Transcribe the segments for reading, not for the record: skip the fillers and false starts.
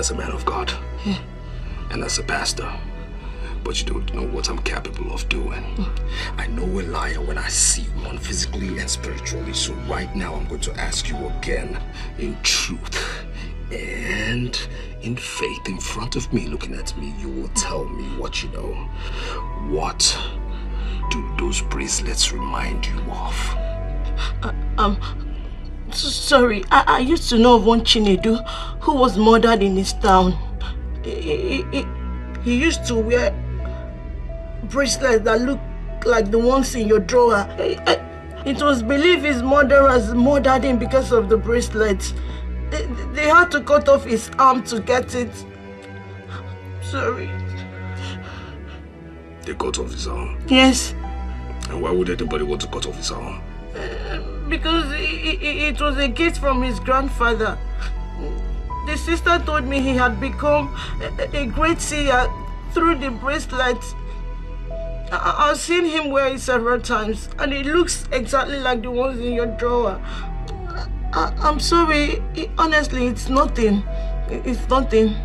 as a man of God. Yeah. And as a pastor. But you don't know what I'm capable of doing. I know a liar when I see one, physically and spiritually. So right now I'm going to ask you again, in truth and in faith, in front of me, looking at me, you will tell me what you know. What do those bracelets remind you of? Sorry, I used to know of one Chinedu who was murdered in his town. He used to wear bracelets that look like the ones in your drawer. It was believed his murderers murdered him because of the bracelets. They had to cut off his arm to get it. Sorry. They cut off his arm? Yes. And why would anybody want to cut off his arm? Because it was a gift from his grandfather. The sister told me he had become a great seer through the bracelets. I've seen him wear it several times, and it looks exactly like the ones in your drawer. I'm sorry, honestly, it's nothing. It's nothing.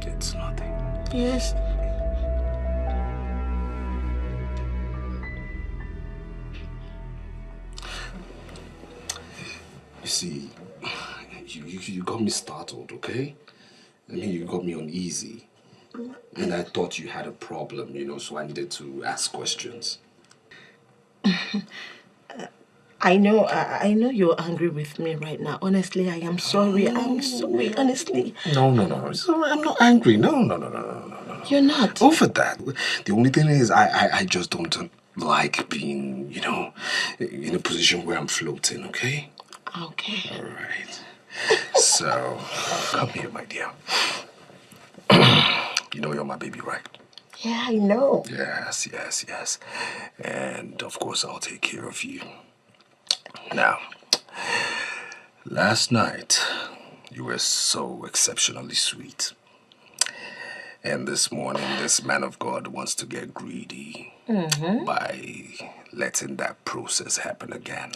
It's nothing? Yes. You see, you got me startled, okay? I mean, you got me uneasy. And I thought you had a problem, you know, so I needed to ask questions. I know you're angry with me right now. Honestly, I am sorry. I'm sorry, honestly. No. Sorry, I'm not angry. No. You're not? Over that. The only thing is, I just don't like being, you know, in a position where I'm floating, okay? Okay. All right. So, come here, my dear. You know you're my baby, right? Yeah, I know. Yes. And of course, I'll take care of you. Now, last night, you were so exceptionally sweet. And this morning, this man of God wants to get greedy by letting that process happen again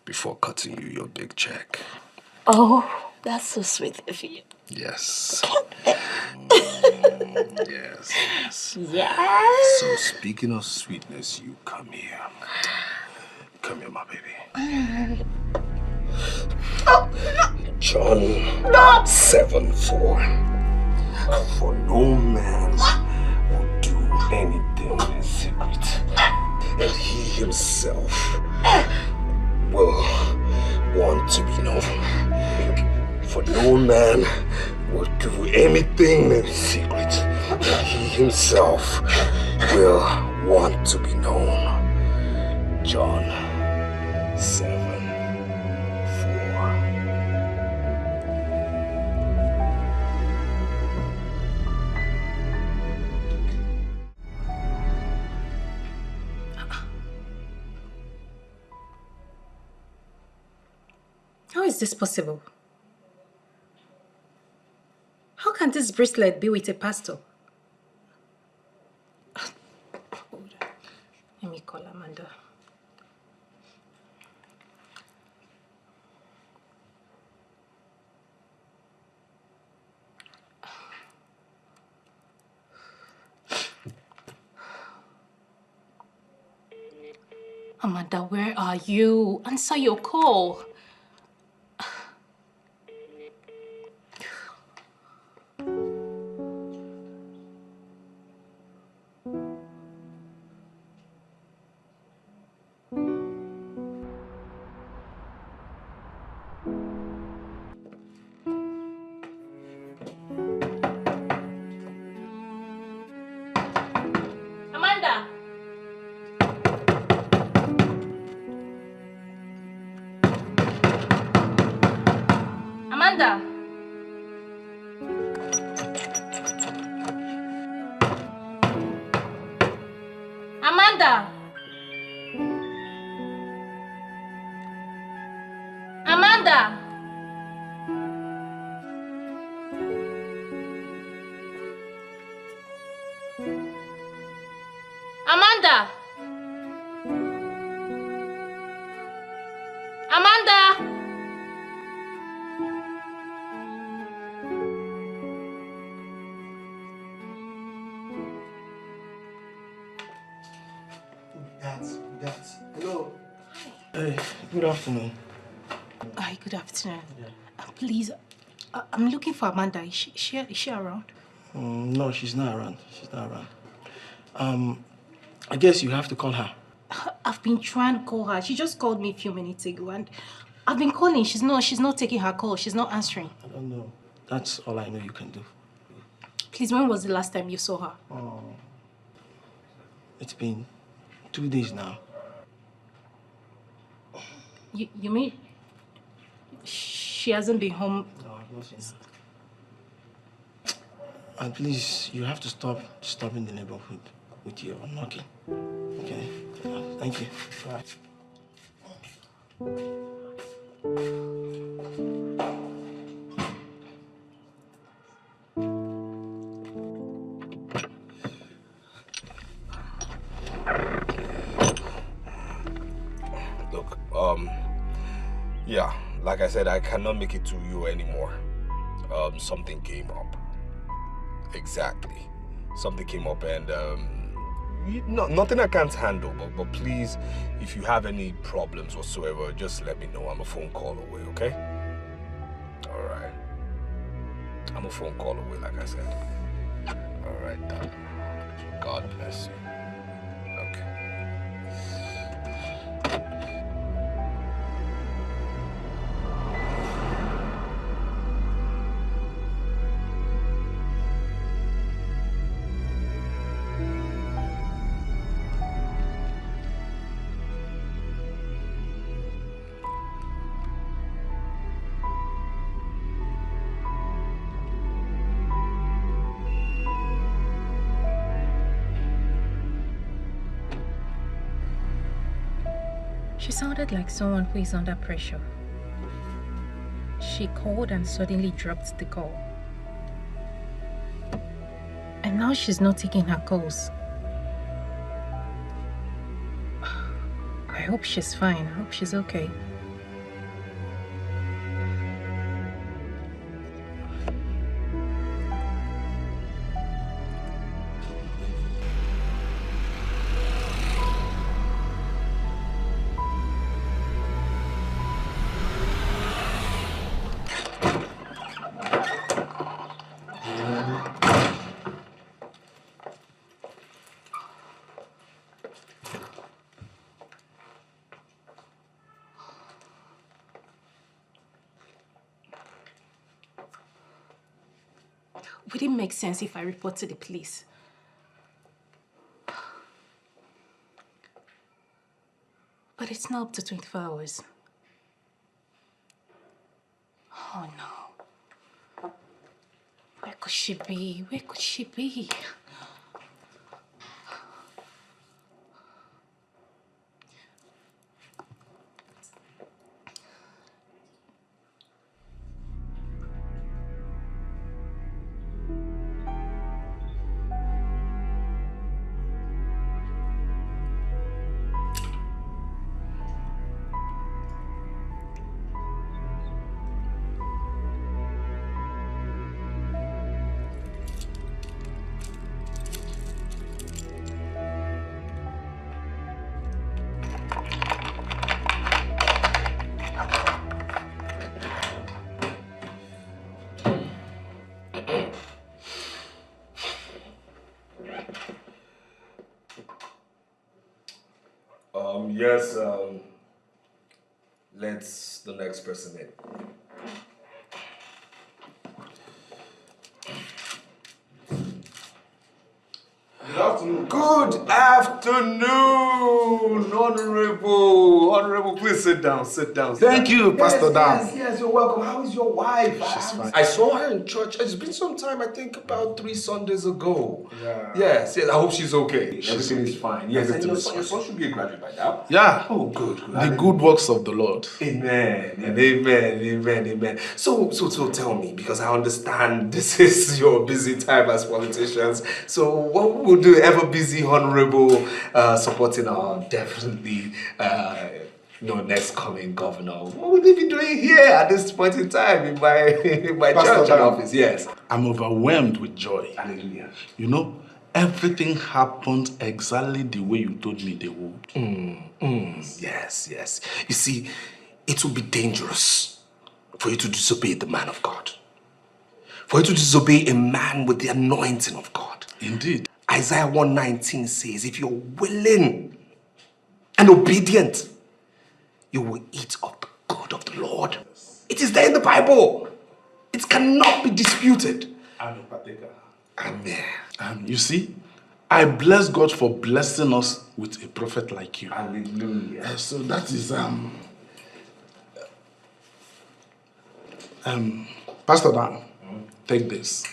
before cutting you your big check. Oh, that's so sweet of you. Yes. Yes. Yes. So speaking of sweetness, you come here. Come here, my baby. John 7:4. For no man will do anything in secret, and he himself will want to be known. For no man will do anything in secret, and he himself will want to be known. John 7:4. How is this possible? How can this bracelet be with a pastor? Hold on. Let me call Amanda. Amanda, where are you? Answer your call. Amanda! Amanda! Amanda! Amanda! Amanda! Amanda! Hey, good afternoon. Hi, good afternoon. Yeah. Please, I'm looking for Amanda. Is she around? No, she's not around. She's not around. I guess you have to call her. I've been trying to call her. She just called me a few minutes ago, and I've been calling. She's not taking her call. She's not answering. I don't know. That's all I know you can do. Please, when was the last time you saw her? Oh, it's been 2 days now. You mean she hasn't been home? No, I've not seen her. And please, you have to stop disturbing the neighborhood with your knocking. Okay? Thank you. Bye. Look, yeah, like I said, I cannot make it to you anymore. Something came up. Exactly. Something came up and, nothing I can't handle, but please, if you have any problems whatsoever, just let me know. I'm a phone call away, okay? All right. I'm a phone call away, like I said. All right, then. God bless you. Okay. She sounded like someone who is under pressure. She called and suddenly dropped the call. And now she's not taking her calls. I hope she's fine. I hope she's okay. Would it make sense if I report to the police? But it's not up to 24 hours. Oh no. Where could she be? Where could she be? Yes, let's the next person in. Good afternoon, Honorable. Please sit down. Thank you, Pastor Dan. Yes, you're welcome. How is your wife? She's fine. I saw her in church. It's been some time. I think about 3 Sundays ago. Yeah. Yes. I hope she's okay. Everything is fine. Yes, and Everything your is son fine. should be a graduate by now. Yeah. Oh, good. The good works of the Lord. Amen. And amen. So tell me, because I understand this is your busy time as politicians. So what would the ever busy Honorable supporting our definitely next coming governor? What would they be doing here at this point in time in my church and office? Yes. I'm overwhelmed with joy. Hallelujah. You know, everything happened exactly the way you told me they would. Yes, yes. You see, it would be dangerous for you to disobey the man of God. For you to disobey a man with the anointing of God. Indeed. Isaiah 1:19 says, if you're willing and obedient, you will eat of the good of the Lord. It is there in the Bible. It cannot be disputed. I'm a partaker. Amen. You see, I bless God for blessing us with a prophet like you. Hallelujah. So that is Pastor Dan, take this.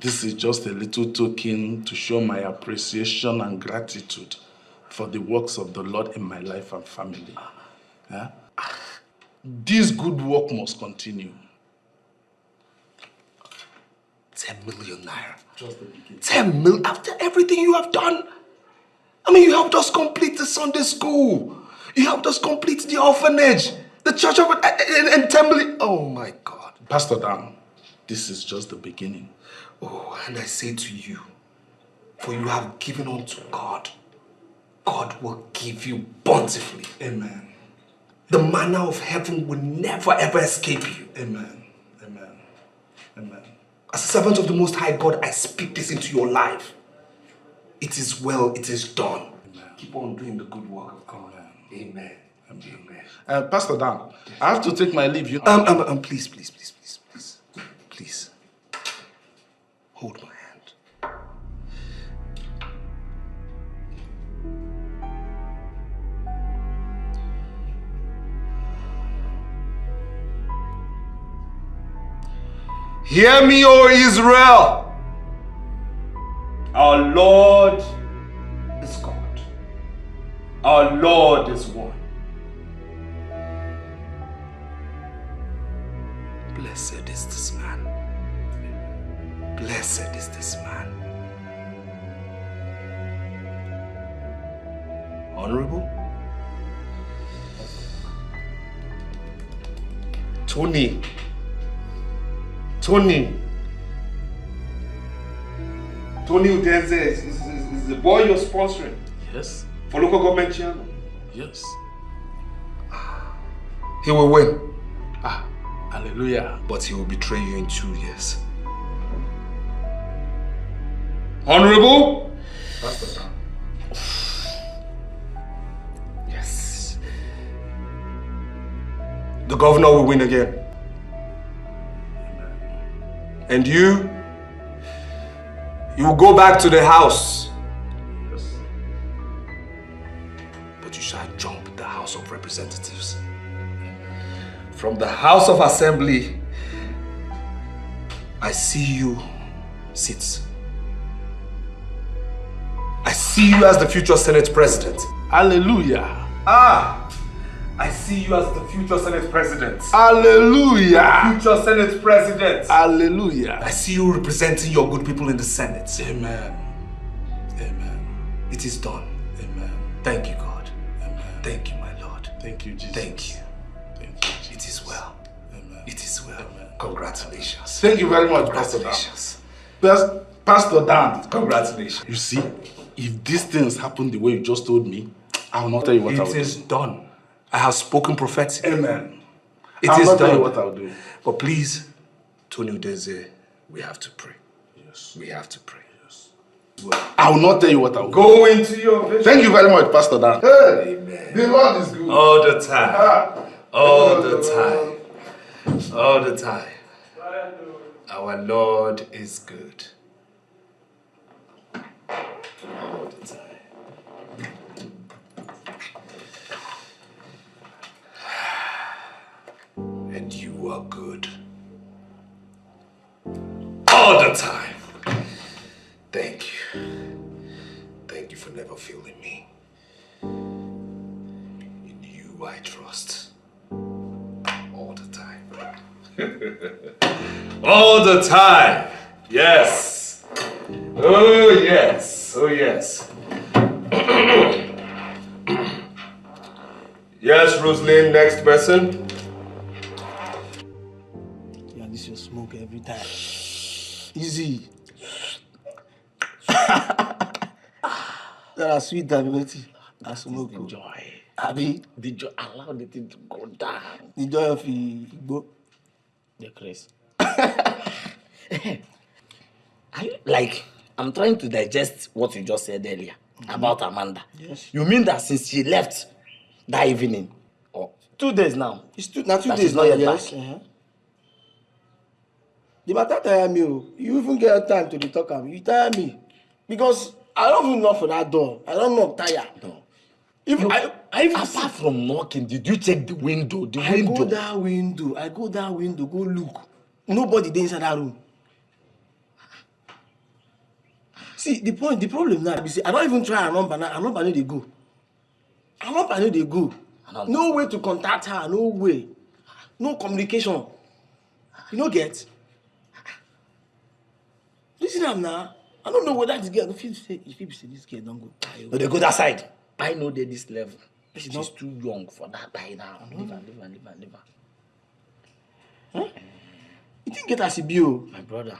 This is just a little token to show my appreciation and gratitude for the works of the Lord in my life and family. Yeah? This good work must continue. 10 million naira. Just the beginning. 10 million after everything you have done. I mean, you helped us complete the Sunday school. You helped us complete the orphanage, the church of and 10 million. Oh my God. Pastor Dan, this is just the beginning. Oh, and I say to you, for you have given unto God, God will give you bountifully. Amen. The manna of heaven will never ever escape you. Amen. Amen. Amen. As a servant of the Most High God, I speak this into your life. It is well, it is done. Amen. Keep on doing the good work of God. Amen. Amen. Pastor Dan, I have to take my leave. Please. Please. Hold my hand. Hear me, O Israel. Our Lord is God. Our Lord is one. Blessed is this man. Blessed is this man. Honorable Tony Udenze is the boy you're sponsoring. Yes. For local government chairman. Yes. He will win. Hallelujah. But he will betray you in 2 years. Honorable? Pastor Dan. Yes. The governor will win again. And you will go back to the house. Yes. But you shall jump the House of Representatives. From the House of Assembly, I see you sit. I see you as the future Senate President. Hallelujah. I see you as the future Senate President. Hallelujah. Future Senate President. Hallelujah. I see you representing your good people in the Senate. Amen. Amen. It is done. Amen. Thank you, God. Amen. Thank you, my Lord. Thank you, Jesus. Thank you. Thank you, Jesus. It is well. Amen. It is well. Amen. Congratulations. Thank you very much, Pastor Dan. Congratulations. Pastor Dan. Congratulations. You see, if these things happen the way you just told me, I will not tell you what I will do. It is done. I have spoken prophetically. Amen. It I'll is not tell you done. what I'll do. But please, Tony Udeze, we have to pray. Yes. We have to pray. Yes. I will not tell you what I will do. Go into your vision. Thank you very much, Pastor Dan. Hey, Amen. the Lord is good. All the time. All the time. All the time. Our Lord is good. All the time. And you are good. All the time. Thank you. Thank you for never failing me. In you I trust. All the time. All the time. Yes. Oh yes. Oh yes. Yes, Rosalind, next person. Yeah, this your smoke every time. Easy. That are sweet, Abibeti. That is the joy. Abi, The joy. Allow the thing to go down. the joy of Igbo. The grace. Like, I'm trying to digest what you just said earlier about Amanda. Yes. You mean that since she left that evening, or 2 days now, It's not 2 that days she's not now, yet yes. back? The matter tire me. You even get time to be talking. You tire me. Because I don't even knock for that door. I don't knock tire. No. If I even Apart from knocking, did you check the window? I go that window, go look. Nobody there inside that room. See, the problem now, you see, I don't even try a number now. A number no dey go. A number no dey go. No way to contact her, no way. No communication. You no get? Listen am now. I don't know whether this girl, if you say this girl don't go die. No, they go that side. I know they this level. She's not too young for that by now. Leave her. Huh? You think get as be o? My brother,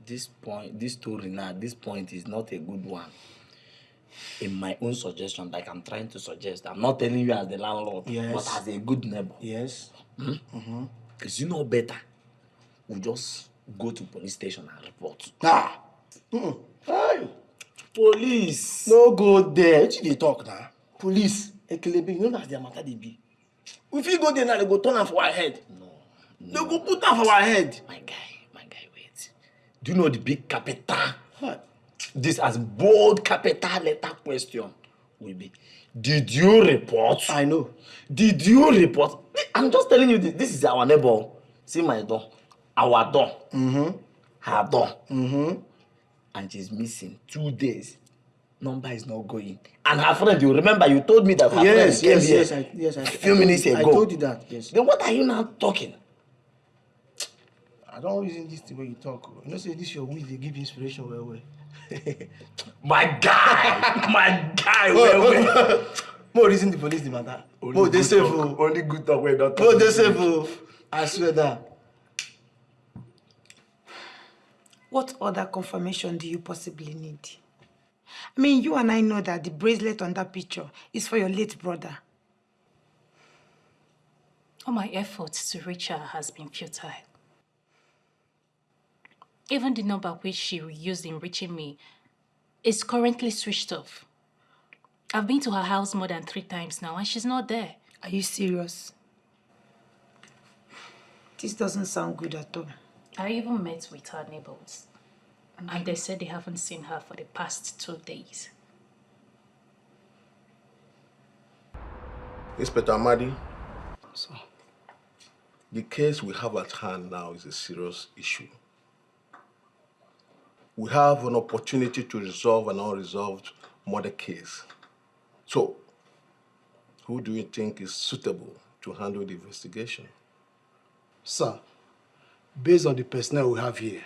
this story now, this point is not a good one. In my own suggestion, like I'm trying to suggest, I'm not telling you as the landlord, Yes. but as a good neighbor. Yes. Because you know better. We just go to police station and report. Ah. Hey. Police. No go there. What you dey talk now? Police. Ekelebe, you know that's their matter they be. If you go there now, they go turn am for our head. No. They go put am for our head. My guy, wait. Do you know the big capital? What? This as bold capital letter question will be, did you report? I know. Did you report? I'm just telling you this is our neighbor. See my door. Our door. Her door. And she's missing 2 days. Number is not going. And her friend, you remember you told me that her friend came here a few minutes ago. I told you that, yes. Then what are you now talking? I don't reason this the way you talk. You know, say this your way, they give inspiration well. My guy, well. More reason the police the matter. More they say for Only good talk where not more they say for. I swear that. What other confirmation do you possibly need? I mean, you and I know that the bracelet on that picture is for your late brother. All my efforts to reach her has been futile. Even the number which she used in reaching me is currently switched off. I've been to her house more than 3 times now and she's not there. Are you serious? This doesn't sound good at all. I even met with her neighbors and they said they haven't seen her for the past 2 days. Inspector Amadi, sir, the case we have at hand now is a serious issue. We have an opportunity to resolve an unresolved murder case. So, who do you think is suitable to handle the investigation? Sir, based on the personnel we have here,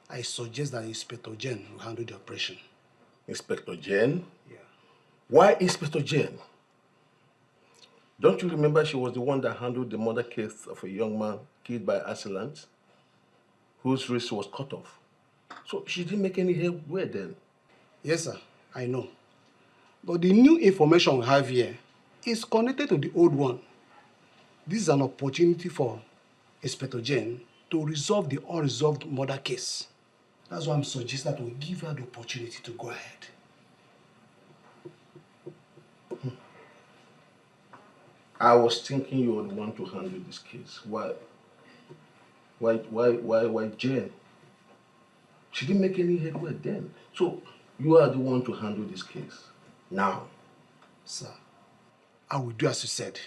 I suggest that Inspector Jen will handle the operation. Inspector Jen? Yeah. Why Inspector Jen? Don't you remember she was the one that handled the murder case of a young man killed by assailant, whose wrist was cut off? So she didn't make any headway then. Yes, sir, I know. But the new information we have here is connected to the old one. This is an opportunity for Inspector Jen to resolve the unresolved murder case. That's why I'm suggesting that we give her the opportunity to go ahead. I was thinking you would want to handle this case. Why Jen? She didn't make any headway then. So you are the one to handle this case now. Sir, I will do as you said.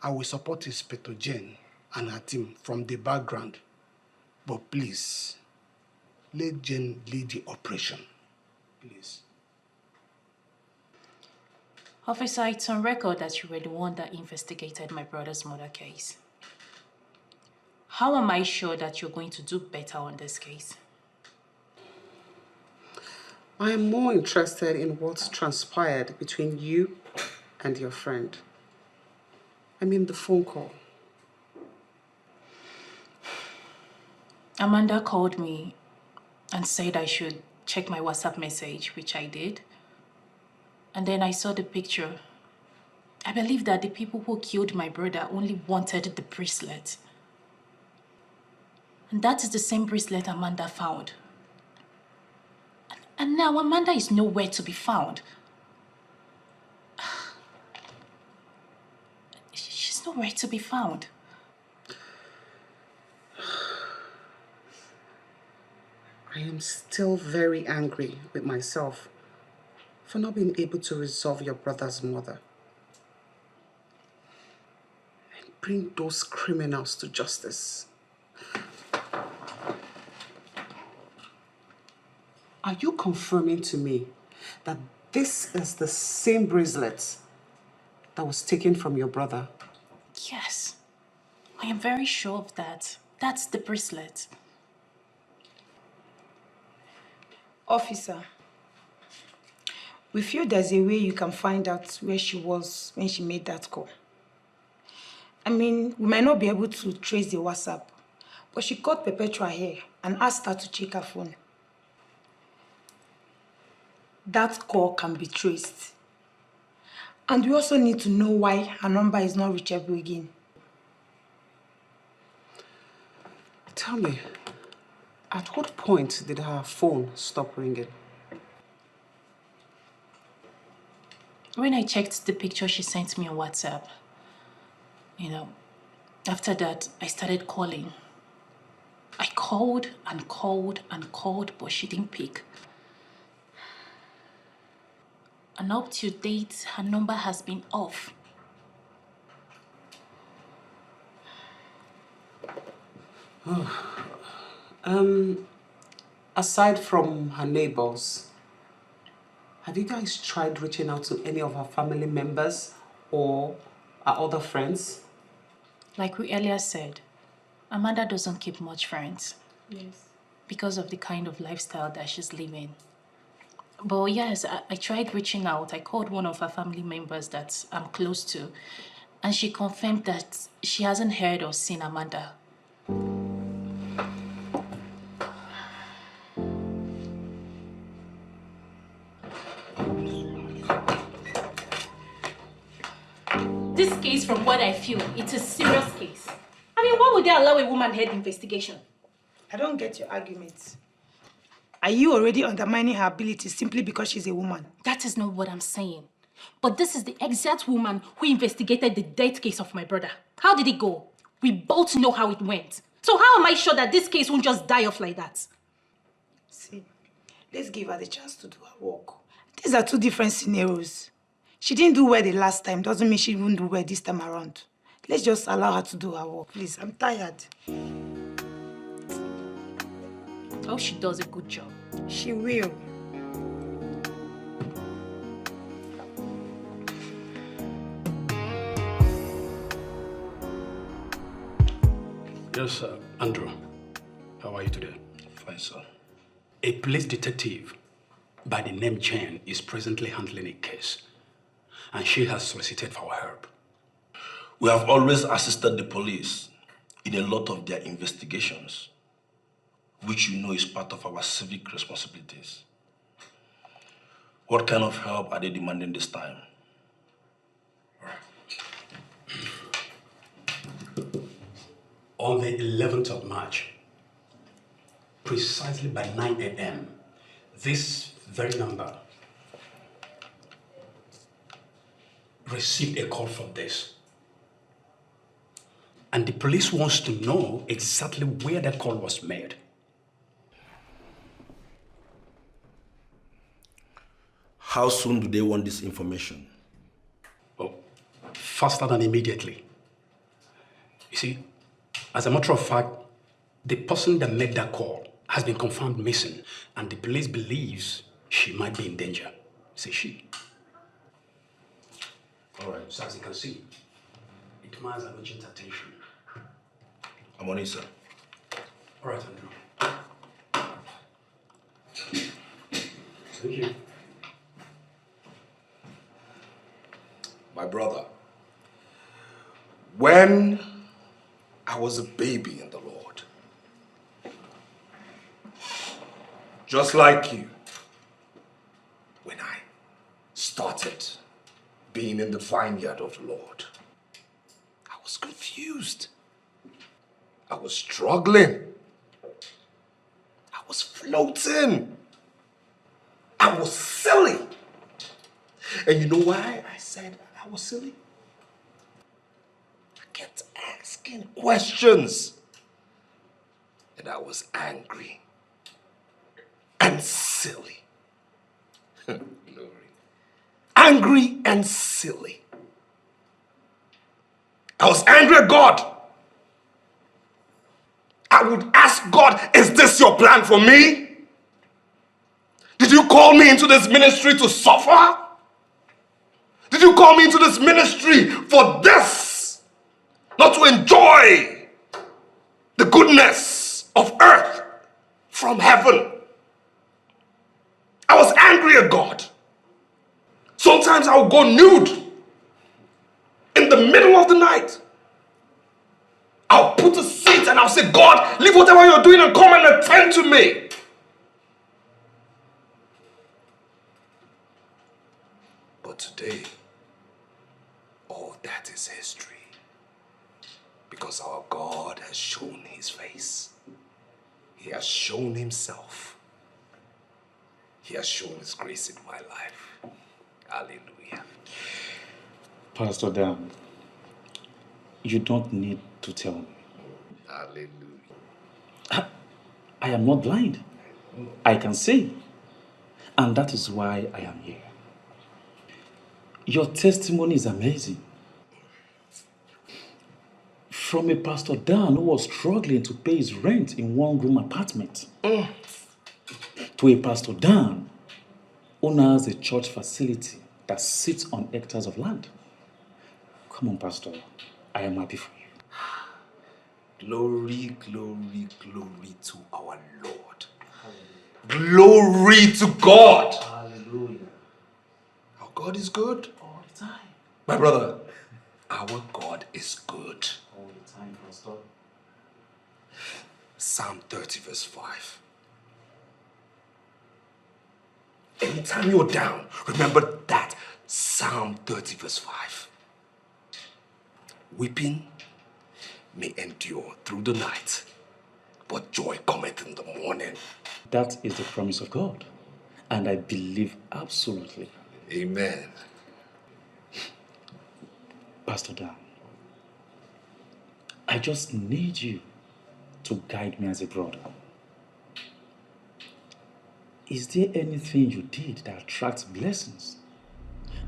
I will support Inspector Jen and her team from the background. But please, let Jen lead the operation. Please. Officer, it's on record that you were the one that investigated my brother's murder case. How am I sure that you're going to do better on this case? I am more interested in what's transpired between you and your friend. I mean the phone call. Amanda called me and said I should check my WhatsApp message, which I did. And then I saw the picture. I believe that the people who killed my brother only wanted the bracelet. And that is the same bracelet Amanda found. And now Amanda is nowhere to be found. She's nowhere to be found. I am still very angry with myself for not being able to resolve your brother's murder and bring those criminals to justice. Are you confirming to me that this is the same bracelet that was taken from your brother? Yes, I am very sure of that. That's the bracelet. Officer, we feel there's a way you can find out where she was when she made that call. I mean, we might not be able to trace the WhatsApp, but she caught Perpetua here and asked her to check her phone. That call can be traced. And we also need to know why her number is not reachable again. Tell me, at what point did her phone stop ringing? When I checked the picture she sent me on WhatsApp, after that, I started calling. I called and called and called, but she didn't pick. And up to date, her number has been off. Aside from her neighbors, have you guys tried reaching out to any of her family members or her other friends? Like we earlier said, Amanda doesn't keep much friends. Yes. Because of the kind of lifestyle that she's living. But yes, I tried reaching out. I called one of her family members that I'm close to, and she confirmed that she hasn't heard or seen Amanda. This case, from what I feel, it's a serious case. I mean, why would they allow a woman-head investigation? I don't get your argument. Are you already undermining her ability simply because she's a woman? That is not what I'm saying. But this is the exact woman who investigated the death case of my brother. How did it go? We both know how it went. So how am I sure that this case won't just die off like that? See, let's give her the chance to do her work. These are two different scenarios. She didn't do well the last time, doesn't mean she won't do well this time around. Let's just allow her to do her work, please. I'm tired. I hope she does a good job. She will. Yes, sir. Andrew. How are you today? Fine, sir. A police detective by the name Jane is presently handling a case, and she has solicited for help. We have always assisted the police in a lot of their investigations, which you know is part of our civic responsibilities. What kind of help are they demanding this time? On the 11th of March, precisely by 9 a.m., this very number received a call from this. And the police wants to know exactly where that call was made. How soon do they want this information? Oh, faster than immediately. You see, as a matter of fact, the person that made that call has been confirmed missing, and the police believes she might be in danger. Say she. All right, so as you can see, it demands an urgent attention. I'm on it, sir. All right, Andrew. Thank you. My brother, when I was a baby in the Lord, Just like you. When I started being in the vineyard of the Lord, I was confused. I was struggling. I was floating. I was silly. And you know why I said I was silly? I kept asking questions. And I was angry and silly. Glory. Angry and silly. I was angry at God. I would ask God, is this your plan for me? Did you call me into this ministry to suffer? Did you call me into this ministry for this? Not to enjoy the goodness of earth from heaven. I was angry at God. Sometimes I would go nude in the middle of the night. I'll put a seat and I'll say, God, leave whatever you're doing and come and attend to me. But today, all that is history. Because our God has shown his face. He has shown himself. He has shown his grace in my life. Hallelujah. Pastor Dan, you don't need to tell me. Hallelujah. I am not blind. I can see. And that is why I am here. Your testimony is amazing. From a Pastor Dan who was struggling to pay his rent in one-room apartment, to a Pastor Dan who now has a church facility that sits on hectares of land. Come on, Pastor. I am happy for you. Glory, glory, glory to our Lord. Hallelujah. Glory to God. Hallelujah. Our God is good. All the time. My brother, our God is good. All the time, Pastor. Psalm 30 verse 5. Anytime you're down, remember that. Psalm 30 verse 5. Weeping may endure through the night, but joy cometh in the morning. That is the promise of God. And I believe absolutely. Amen. Pastor Dan, I just need you to guide me as a brother. Is there anything you did that attracts blessings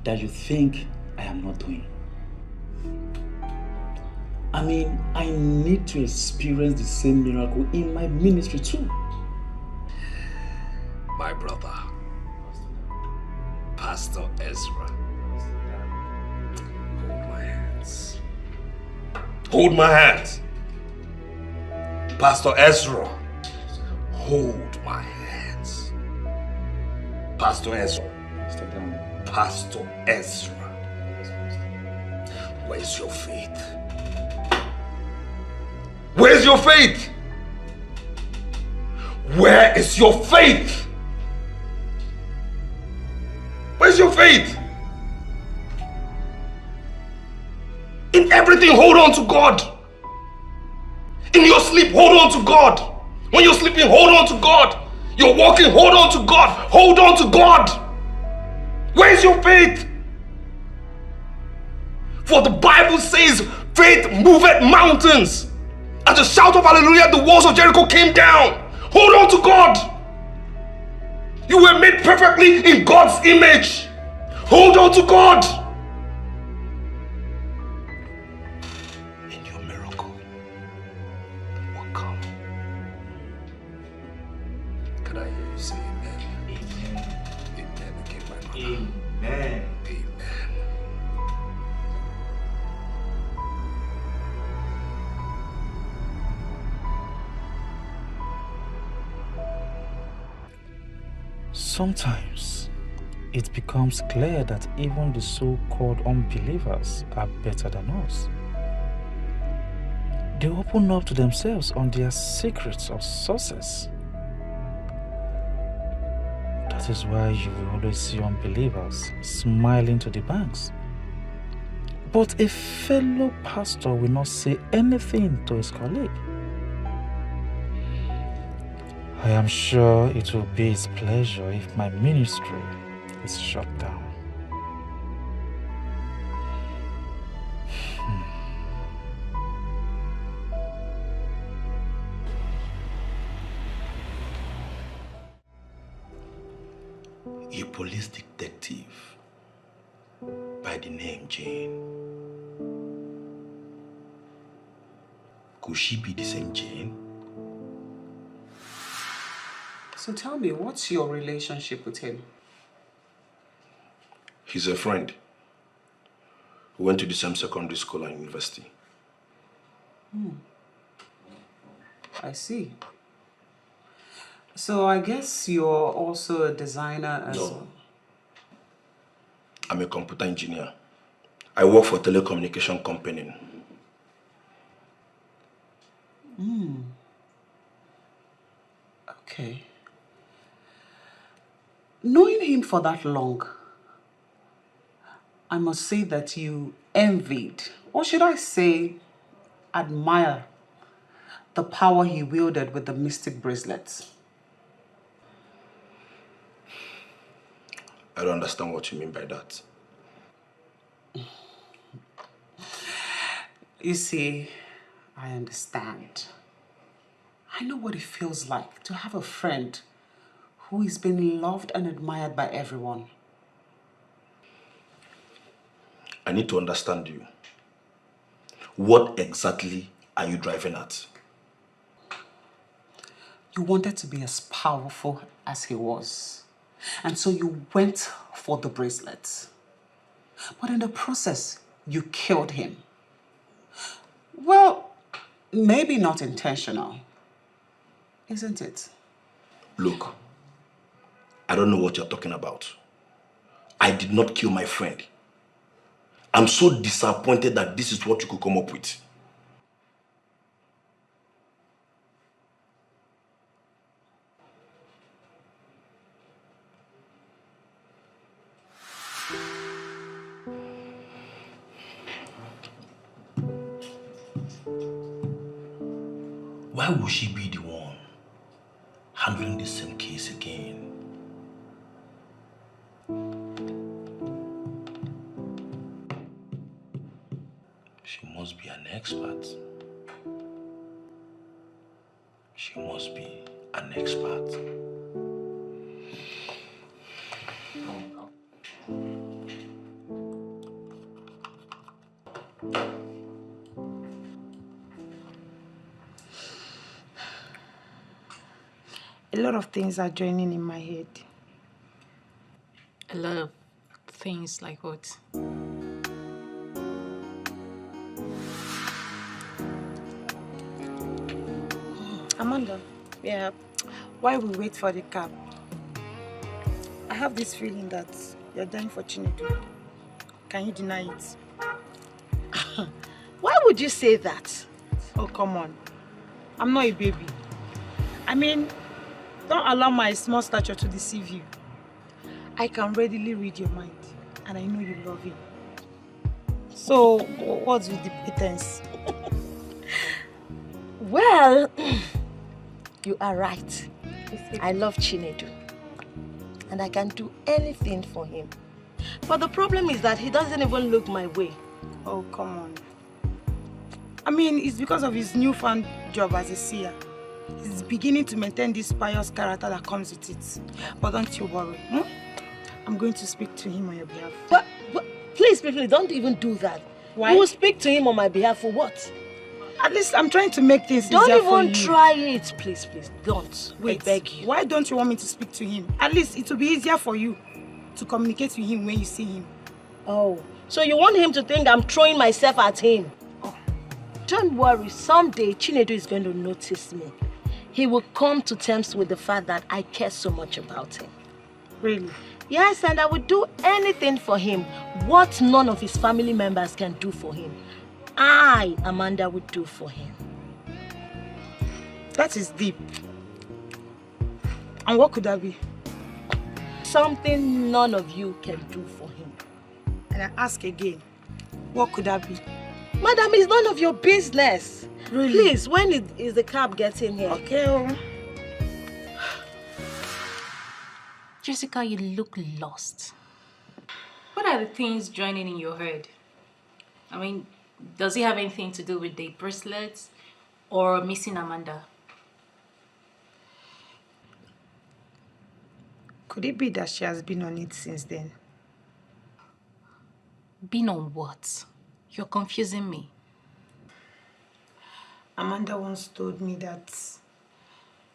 that you think I am not doing? I mean, I need to experience the same miracle in my ministry too. My brother, Pastor Ezra, hold my hands. Hold my hands. Pastor Ezra, hold my hands. Pastor Ezra. Pastor Ezra. Where's your faith? Where's your faith? Where is your faith? Where's your faith? In everything, hold on to God. In your sleep, hold on to God. When you're sleeping, hold on to God. You're walking, hold on to God. Hold on to God. Where's your faith? For the Bible says, faith moveth mountains. At the shout of hallelujah, the walls of Jericho came down. Hold on to God. You were made perfectly in God's image. Hold on to God. And your miracle will come. Can I hear you say amen? Amen. Amen again, my brother. Amen. Amen. Sometimes it becomes clear that even the so-called unbelievers are better than us. They they open up to themselves on their secrets of success. That is why you will always see unbelievers smiling to the banks. But a fellow pastor will not say anything to his colleague. I am sure it will be his pleasure if my ministry is shut down. A police detective by the name Jane. Could she be the same Jane? So tell me, what's your relationship with him? He's a friend. We went to the same secondary school and university. I see. So I guess you're also a designer as well. I'm a computer engineer. I work for a telecommunication company. Okay. Knowing him for that long, I must say that you envied, or should I say, admire, the power he wielded with the mystic bracelets. I don't understand what you mean by that. You see, I understand. I know what it feels like to have a friend who is being loved and admired by everyone. I need to understand you. What exactly are you driving at? You wanted to be as powerful as he was. And so you went for the bracelets. But in the process, you killed him. Well, maybe not intentional, isn't it? Look, I don't know what you're talking about. I did not kill my friend. I'm so disappointed that this is what you could come up with. Why would she be the one handling the same case again? She must be an expert. She must be an expert. A lot of things are joining in my head. A lot of things like what? Amanda, yeah, while we wait for the cab, I have this feeling that you're dying for Chinedu. Can you deny it? Why would you say that? Oh, come on. I'm not a baby. I mean, don't allow my small stature to deceive you. I can readily read your mind, and I know you love him. So, what's with the pretense? Well, you are right. I love Chinedu. And I can do anything for him. But the problem is that he doesn't even look my way. Oh, come on. I mean, it's because of his newfound job as a seer. He's beginning to maintain this pious character that comes with it. But don't you worry. I'm going to speak to him on your behalf. But please, don't even do that. Why? You will speak to him on my behalf for what? At least I'm trying to make things easier for you. Don't even try it, please. Don't. Wait, I beg you. Why don't you want me to speak to him? At least it will be easier for you to communicate with him when you see him. Oh, so you want him to think I'm throwing myself at him? Oh. Don't worry, someday Chinedu is going to notice me. He will come to terms with the fact that I care so much about him. Really? Yes, and I would do anything for him. What none of his family members can do for him, I, Amanda, would do for him. That is deep. And what could that be? something none of you can do for him. And I ask again, what could that be? Madam, it's none of your business. Really? Please, when is the cab getting here? Okay. Jessica, you look lost. What are the things joining in your head? I mean, does it have anything to do with the bracelets or missing Amanda? Could it be that she has been on it since then? Been on what? You're confusing me. Amanda once told me that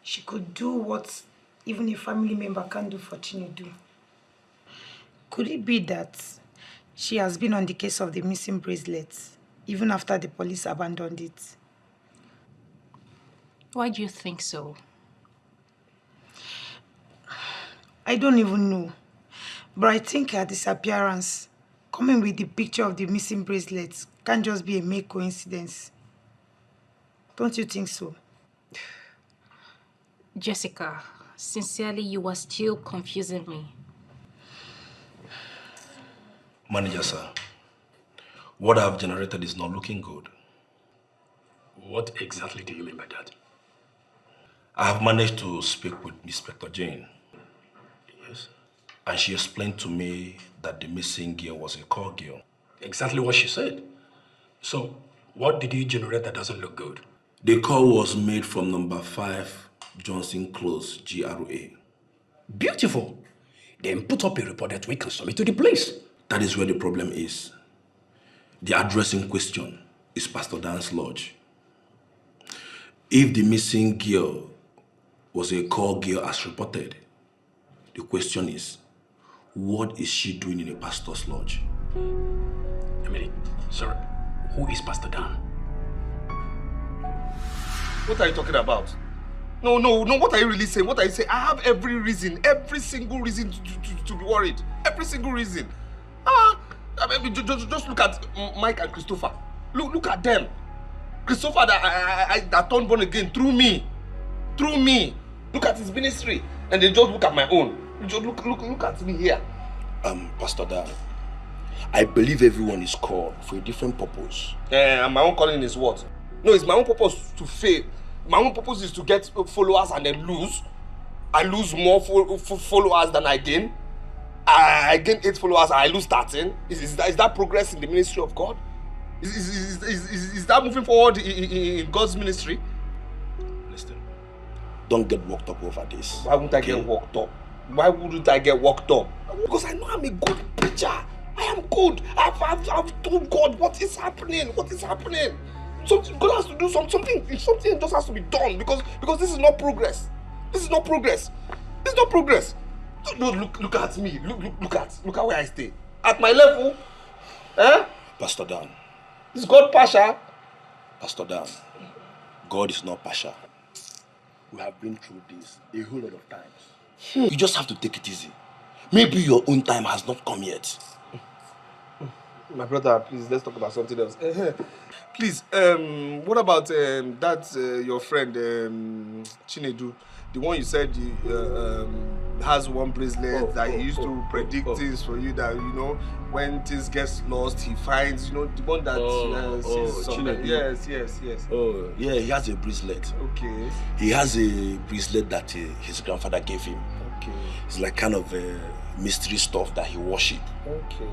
she could do what even a family member can't do for Chinedu. Could it be that she has been on the case of the missing bracelets even after the police abandoned it? Why do you think so? I don't even know. But I think her disappearance, coming with the picture of the missing bracelets, can't just be a mere coincidence. Don't you think so? Jessica, sincerely, you are still confusing me. Manager, sir, what I have generated is not looking good. What exactly do you mean by that? I have managed to speak with Inspector Jane. Yes. And she explained to me that the missing girl was a call girl. Exactly what she said. So, what did you generate that doesn't look good? The call was made from number 5 Johnson Close, GRA. Beautiful. Then put up a report that we can submit to the police. That is where the problem is. The address in question is Pastor Dan's lodge. If the missing girl was a call girl as reported, the question is, what is she doing in a pastor's lodge? Emily, sir, who is Pastor Dan? What are you talking about? No, what are you really saying? What are you saying? I have every reason, every single reason to be worried. Every single reason. I mean, just look at Mike and Christopher. Look at them. Christopher that turned born again through me. Look at his ministry. And then just look at my own. Just look at me here. Pastor Dan, I believe everyone is called for a different purpose. And my own calling is what? No, it's my own purpose to fail. My own purpose is to get followers and then lose. I lose more followers than I gain. I gain 8 followers and I lose 13. Is that progress in the ministry of God? Is that moving forward in God's ministry? Listen, don't get worked up over this. Why wouldn't I get worked up? Why wouldn't I get worked up? Because I know I'm a good preacher. I am good. I've told God what is happening. So God has to do something. Something just has to be done because this is not progress. No, look at me. Look at where I stay. At my level. Pastor Dan. Is God partial? Pastor Dan, God is not partial. We have been through this a whole lot of times. You just have to take it easy. Maybe your own time has not come yet. My brother, please, let's talk about something else. Please, what about your friend Chinedu? The one you said has one bracelet that he used to predict things for you that, when things get lost, he finds, the one that sees something. Yes. Oh, yeah, he has a bracelet. Okay. He has a bracelet that his grandfather gave him. Okay. It's like kind of mystery stuff that he worship. Okay.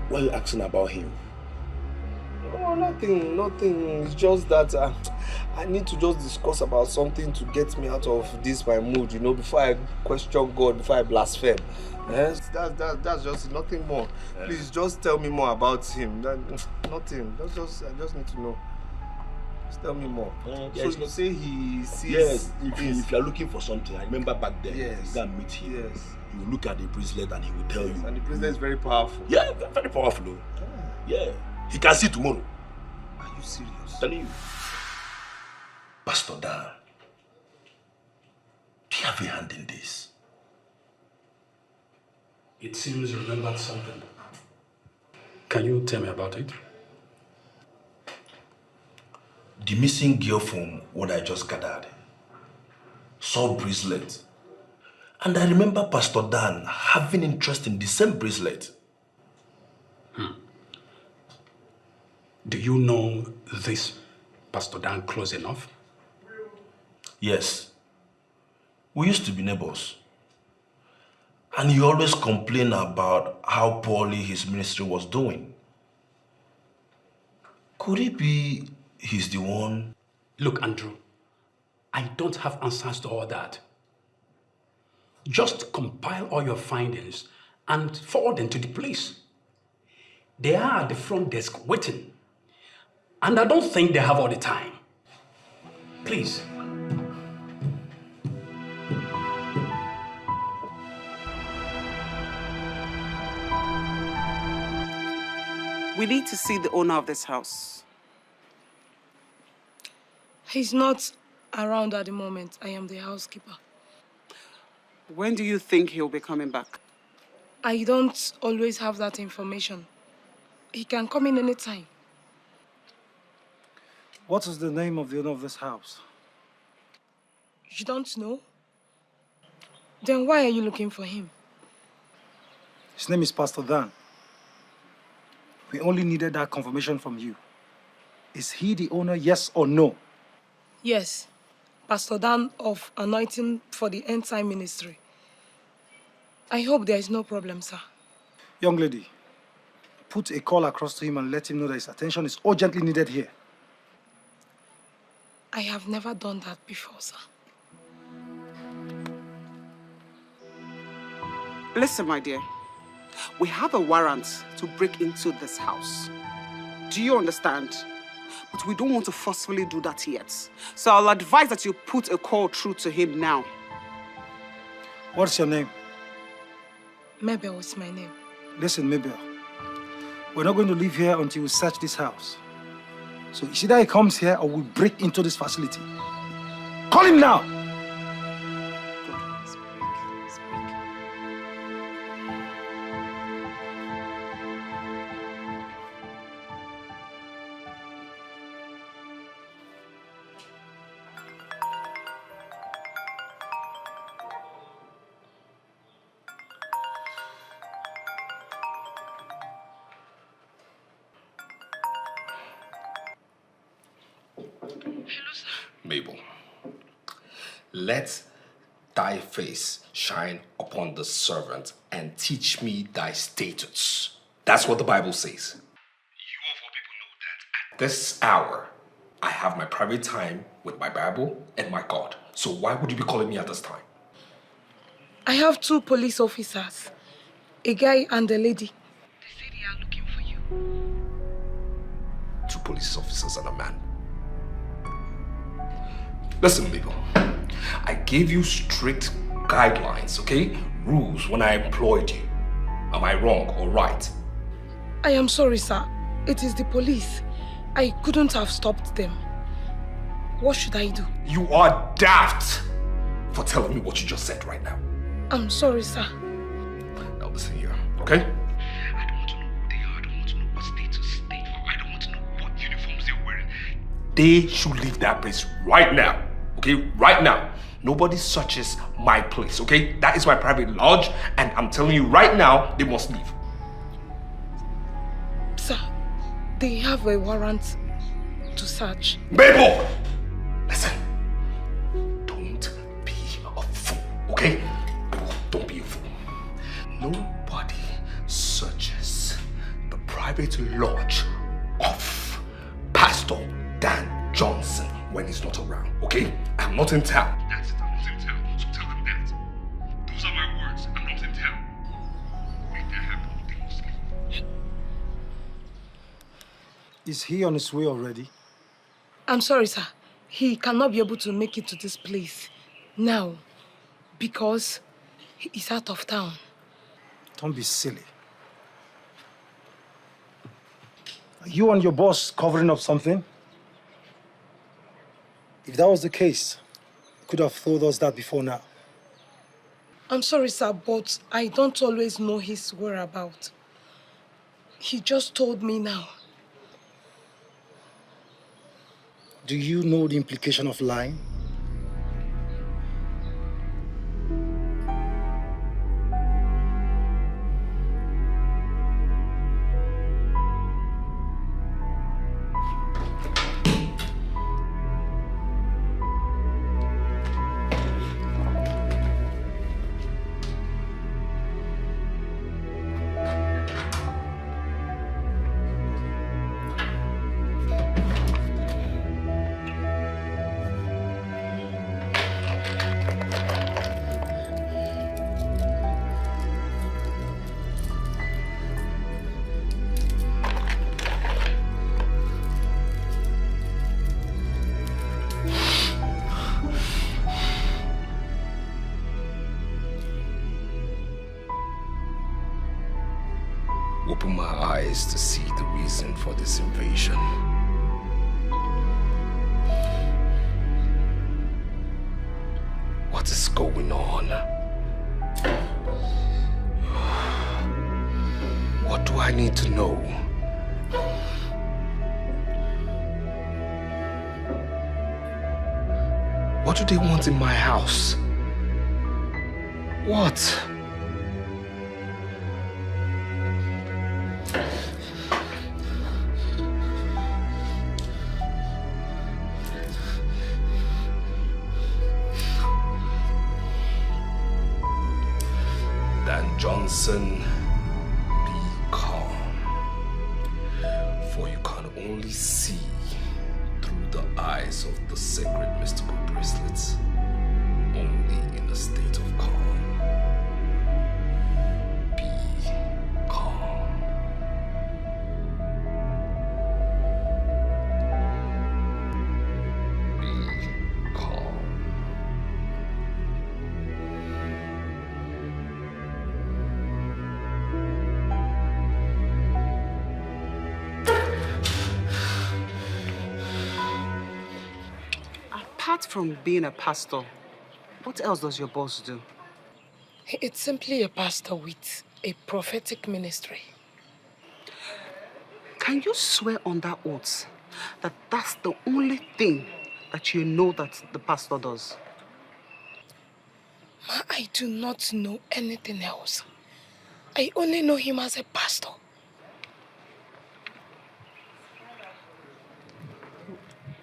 Why are you asking about him? Oh, nothing. It's just that I need to just discuss about something to get me out of this my mood, before I question God, before I blaspheme. Yes, that's just nothing more. Please just tell me more about him. Nothing. I just need to know. Just tell me more. So you say he sees. Yes, if you are looking for something, I remember back then. Yes. You can meet him. Yes. You will look at the bracelet and he will tell you. And the bracelet is very powerful. Yeah, very powerful though. Yeah. He can see tomorrow. Are you serious? I'm telling you. Pastor Dan, do you have a hand in this? It seems you remembered something. Can you tell me about it? The missing girl from what I just gathered saw bracelet And I remember Pastor Dan having interest in the same bracelet. Do you know this Pastor Dan close enough? Yes. We used to be neighbors. And he always complained about how poorly his ministry was doing. Could it be he's the one? Look, Andrew, I don't have answers to all that. Just compile all your findings and forward them to the police. They are at the front desk waiting. And I don't think they have all the time. Please. We need to see the owner of this house. He's not around at the moment. I am the housekeeper. When do you think he'll be coming back? I don't always have that information. He can come in anytime. What is the name of the owner of this house? You don't know? Then why are you looking for him? His name is Pastor Dan. We only needed that confirmation from you. Is he the owner, yes or no? Yes. Pastor Dan of Anointing for the End Time Ministry. I hope there is no problem, sir. Young lady, put a call across to him and let him know that his attention is urgently needed here. I have never done that before, sir. Listen, my dear. We have a warrant to break into this house. Do you understand? But we don't want to forcefully do that yet. So I'll advise that you put a call through to him now. What's your name? Mabel is my name. Listen, Mabel. We're not going to leave here until we search this house. So it's either he comes here or we break into this facility. Call him now! Mabel, let thy face shine upon the servant and teach me thy statutes. That's what the Bible says. You of all people know that at this hour, I have my private time with my Bible and my God. So why would you be calling me at this time? I have 2 police officers, a guy and a lady. They say they are looking for you. 2 police officers and a man. Listen, Mabel, I gave you strict guidelines, okay? Rules when I employed you. Am I wrong or right? I am sorry, sir. It is the police. I couldn't have stopped them. What should I do? You are daft for telling me what you just said right now. I'm sorry, sir. Now listen here, okay? I don't want to know who they are. I don't want to know what status they are. I don't want to know what uniforms they're wearing. They should leave that place right now. Okay, right now. Nobody searches my place, okay? That is my private lodge, and I'm telling you right now, they must leave. Sir, they have a warrant to search. Mabel! Listen, don't be a fool, okay? Don't be a fool. Nobody searches the private lodge of Pastor Dan Johnson when he's not around, okay? I'm not in town. That's it, I'm not in town. So tell them that. Those are my words. I'm not in town. Make that happen. They must leave. Is he on his way already? I'm sorry, sir. He cannot be able to make it to this place now because he is out of town. Don't be silly. Are you and your boss covering up something? If that was the case, you could have told us that before now. I'm sorry, sir, but I don't always know his whereabouts. He just told me now. Do you know the implication of lying? open my eyes to see the reason for this invasion. What is going on? What do I need to know? What do they want in my house? What? Dan Johnson, be calm. For you can only see through the eyes of the sacred mystical bracelets only in a state of calm. Be calm. Be calm. Apart from being a pastor, what else does your boss do? It's simply a pastor with a prophetic ministry. Can you swear on that oath that that's the only thing that you know that the pastor does? Ma, I do not know anything else. I only know him as a pastor.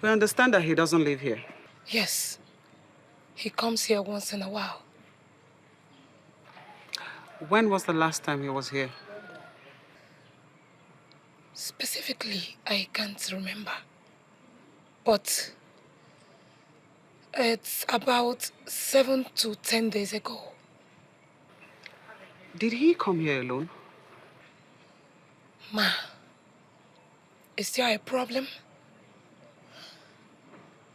We understand that he doesn't live here. Yes, he comes here once in a while. When was the last time he was here? Specifically, I can't remember. But it's about 7 to 10 days ago. Did he come here alone? Ma, is there a problem?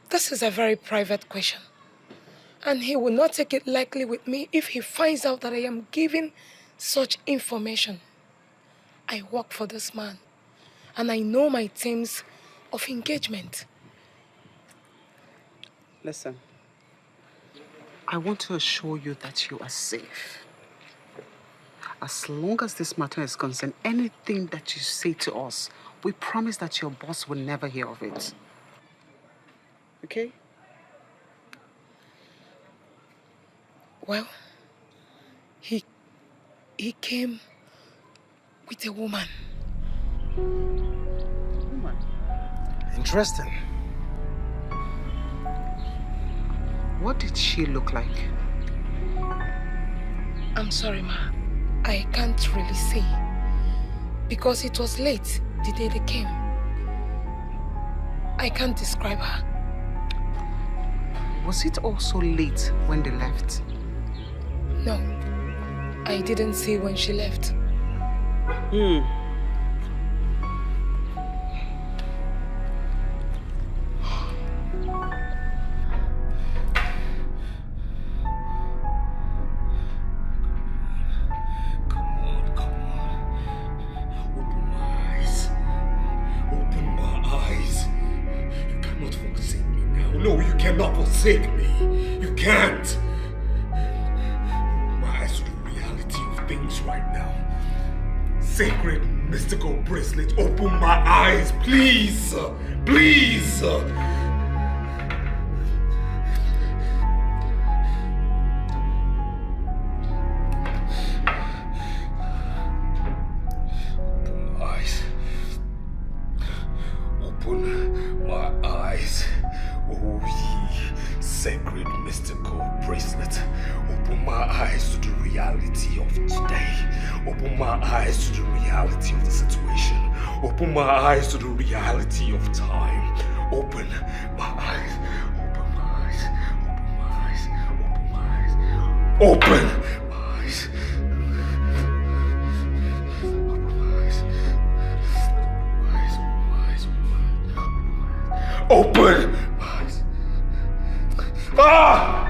This is a very private question. And he will not take it lightly with me if he finds out that I am giving such information. I work for this man, and I know my terms of engagement. Listen, I want to assure you that you are safe. As long as this matter is concerned, anything that you say to us, we promise that your boss will never hear of it. Okay? Well, he came with a woman. Woman? Interesting. What did she look like? I'm sorry, Ma. I can't really say. Because it was late the day they came. I can't describe her. Was it also late when they left? No. I didn't see when she left. No, you cannot forsake me. You can't. My eyes to the reality of things right now. Sacred mystical bracelet, open my eyes, please. Please. Open my eyes. Open my eyes. Oh, ye sacred mystical bracelet, open my eyes to the reality of today. Open my eyes to the reality of the situation. Open my eyes to the reality of time. Open my eyes. Open my eyes. Open my eyes. Open my eyes. Open my eyes. Open my eyes. Ah!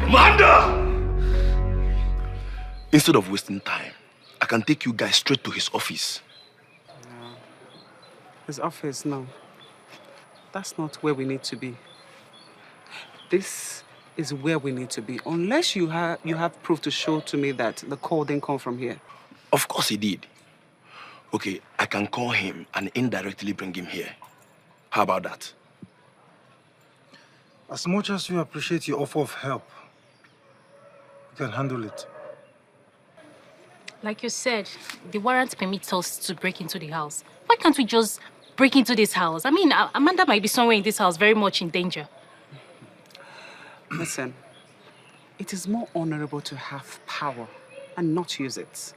Amanda! Instead of wasting time, I can take you guys straight to his office. His office, no. That's not where we need to be. This is where we need to be. Unless you have proof to show to me that the call didn't come from here. Of course he did. Okay, I can call him and indirectly bring him here. How about that? As much as you appreciate your offer of help, you can handle it. Like you said, the warrant permits us to break into the house. Why can't we just break into this house? I mean, Amanda might be somewhere in this house very much in danger. Listen, it is more honorable to have power and not use it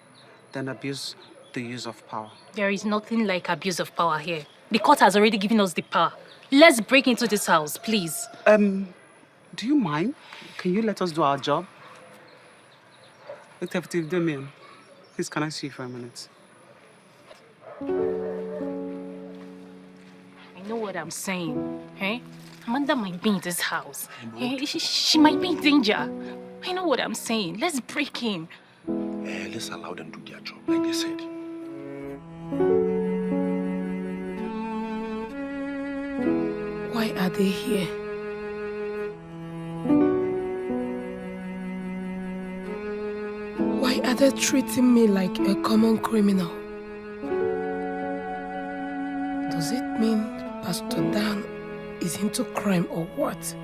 than abuse the use of power. There is nothing like abuse of power here. The court has already given us the power. Let's break into this house, please. Do you mind? Can you let us do our job? Detective Damien, please, can I see you for a minute? I know what I'm saying, eh? Amanda might be in this house. Eh? She might be in danger. I know what I'm saying. Let's break in. Let's allow them to do their job, like they said. Why are they here? Why are they treating me like a common criminal? Does it mean Pastor Dan is into crime or what?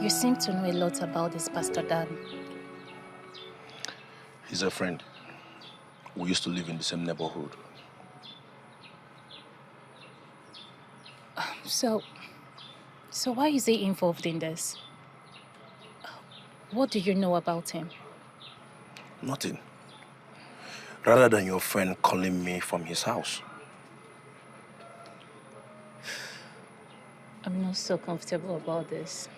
You seem to know a lot about this Pastor Dan. He's a friend. We used to live in the same neighborhood. So why is he involved in this? What do you know about him? Nothing. Rather than your friend calling me from his house. I'm not so comfortable about this.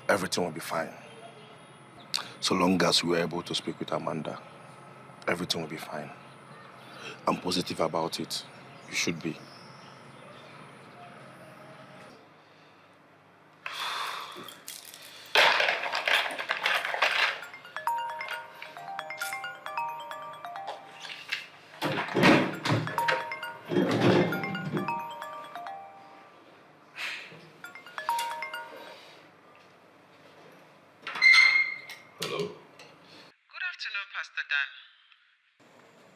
Everything will be fine. So long as we were able to speak with Amanda, everything will be fine. I'm positive about it. You should be.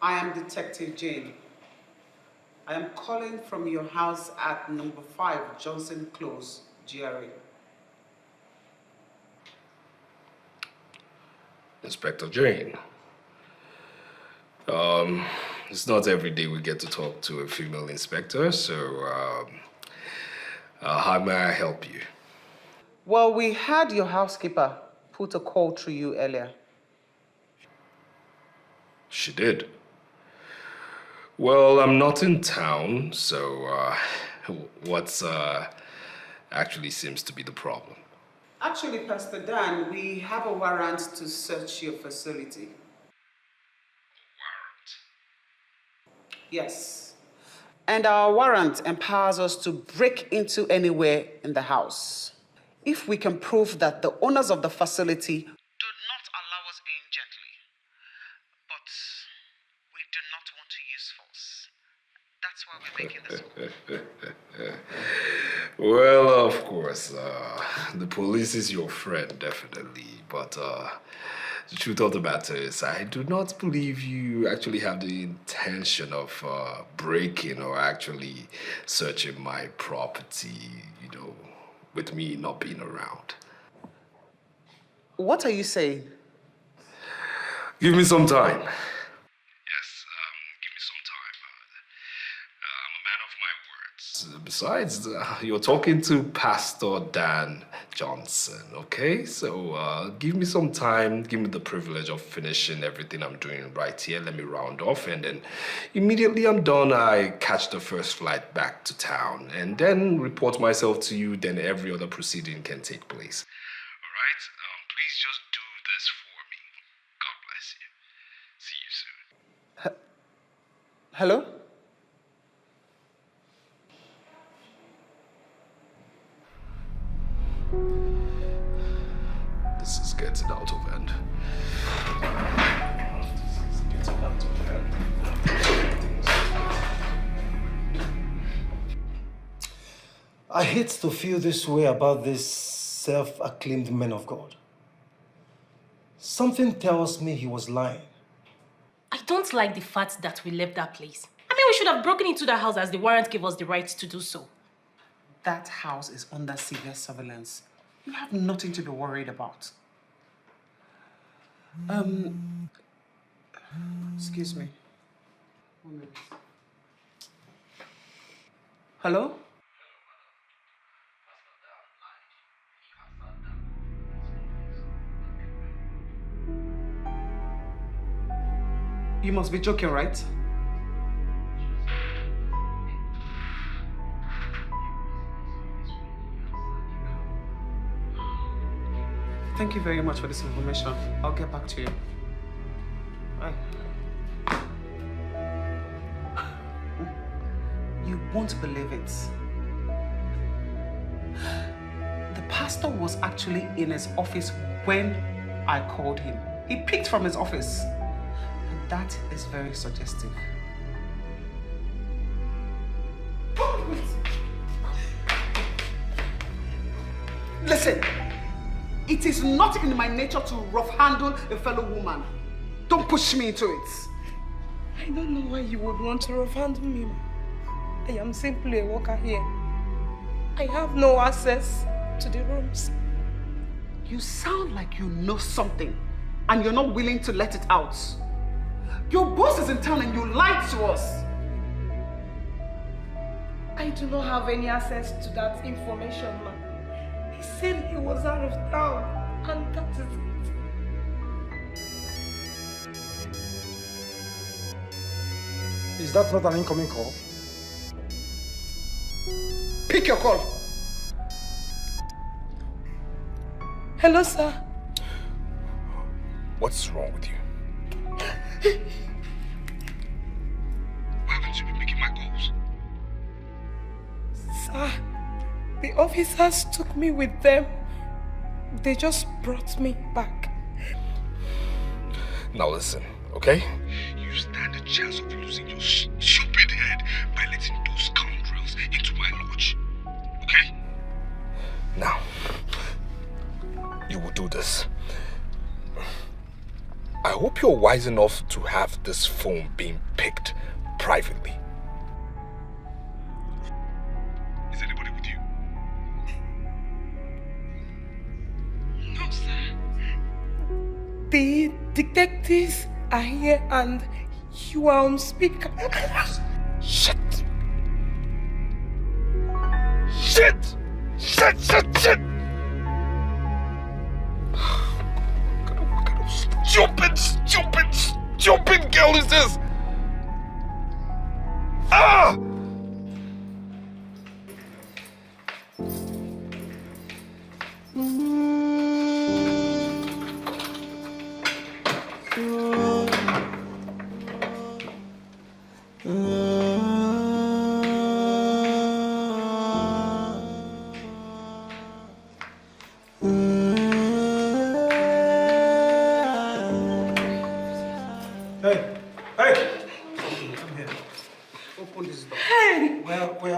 I am Detective Jane. I am calling from your house at number 5 Johnson Close, GRA. Inspector Jane. It's not every day we get to talk to a female inspector, so how may I help you? Well, we had your housekeeper put a call through you earlier. She did. Well, I'm not in town, so what's actually seems to be the problem? Actually, Pastor Dan, we have a warrant to search your facility. Warrant? Yes. And our warrant empowers us to break into anywhere in the house. If we can prove that the owners of the facility do not allow us in gently, but we do not want to use force. That's why we're making this. Well, of course, the police is your friend, definitely. But the truth of the matter is, I do not believe you actually have the intention of breaking or actually searching my property, with me not being around. What are you saying? Give me some time. Yes, give me some time. I'm a man of my words. Besides, you're talking to Pastor Dan Johnson, okay? So give me some time, give me the privilege of finishing everything I'm doing right here. Let me round off, and then immediately I'm done, I catch the first flight back to town, and then report myself to you, then every other proceeding can take place. All right? Please just do this for me. God bless you. See you soon. Hello? This is getting out of hand. I hate to feel this way about this self-acclaimed man of God. Something tells me he was lying. I don't like the fact that we left that place. I mean, we should have broken into that house as the warrant gave us the right to do so. That house is under severe surveillance. You have nothing to be worried about. Excuse me. 1 minute. Hello? You must be joking, right? Thank you very much for this information. I'll get back to you. Bye. You won't believe it. The pastor was actually in his office when I called him. He picked from his office. And that is very suggestive. Listen, it is not in my nature to rough handle a fellow woman. Don't push me into it. I don't know why you would want to rough handle me. I am simply a worker here. I have no access to the rooms. You sound like you know something and you're not willing to let it out. Your boss is in town and you lied to us. I do not have any access to that information, ma'am. He said he was out of town, and that is it. Is that not an incoming call? Pick your call. Hello, sir. What's wrong with you? Why haven't you been making my calls? Sir, the officers took me with them. They just brought me back. Now listen, okay? You stand a chance of losing your stupid head by letting those scoundrels into my lodge. Okay? Now, you will do this. I hope you're wise enough to have this phone being picked privately. Is anybody with you? No, sir. The detectives are here and you are on speaker. Shit! Shit! Shit, shit, shit! What kind of stupid girl is this? Ah!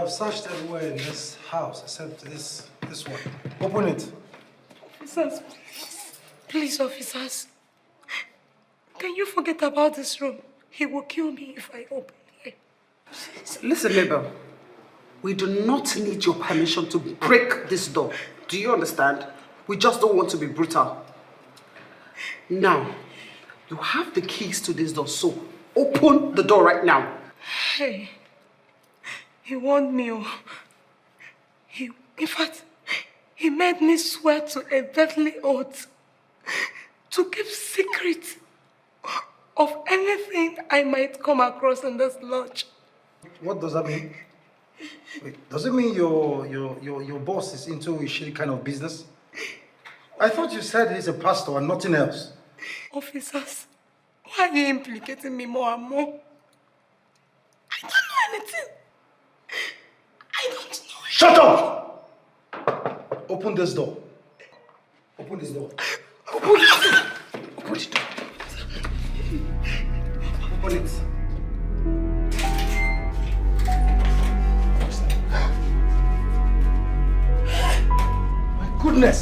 Searched everywhere in this house except this one. Open it. Officers, please, officers. Can you forget about this room? He will kill me if I open it. Listen, Mabel. We do not need your permission to break this door. Do you understand? We just don't want to be brutal. Now, you have the keys to this door, so open the door right now. Hey. He warned me. In fact, he made me swear to a deadly oath to keep secret of anything I might come across in this lodge. What does that mean? Wait, does it mean your boss is into a shitty kind of business? I thought you said he's a pastor and nothing else. Officers, why are you implicating me more and more? I don't know anything. I don't know. Shut up! Open this door. Open this door. Open it. Open the door. Open it. My goodness!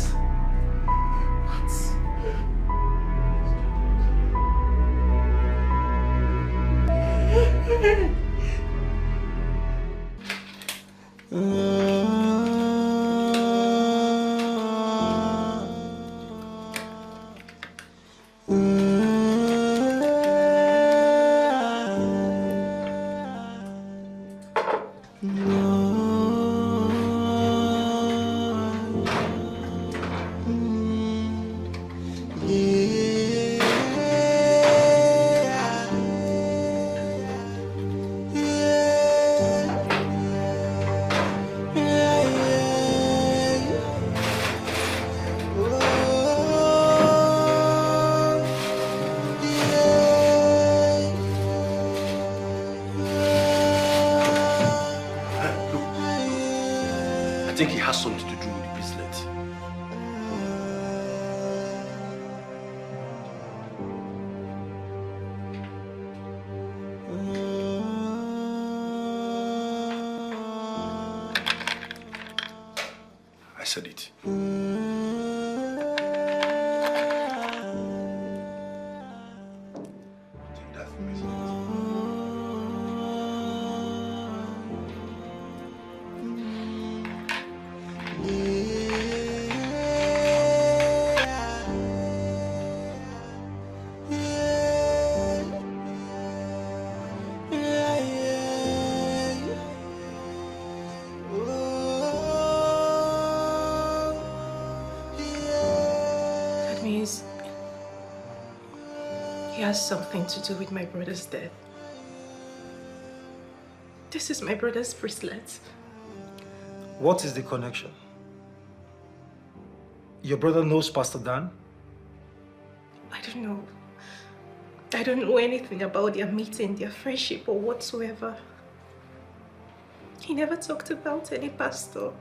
I think he has something to do with the bracelet. I said it. He has something to do with my brother's death. This is my brother's bracelet. What is the connection? Your brother knows Pastor Dan? I don't know. I don't know anything about their meeting, their friendship, or whatsoever. He never talked about any pastor.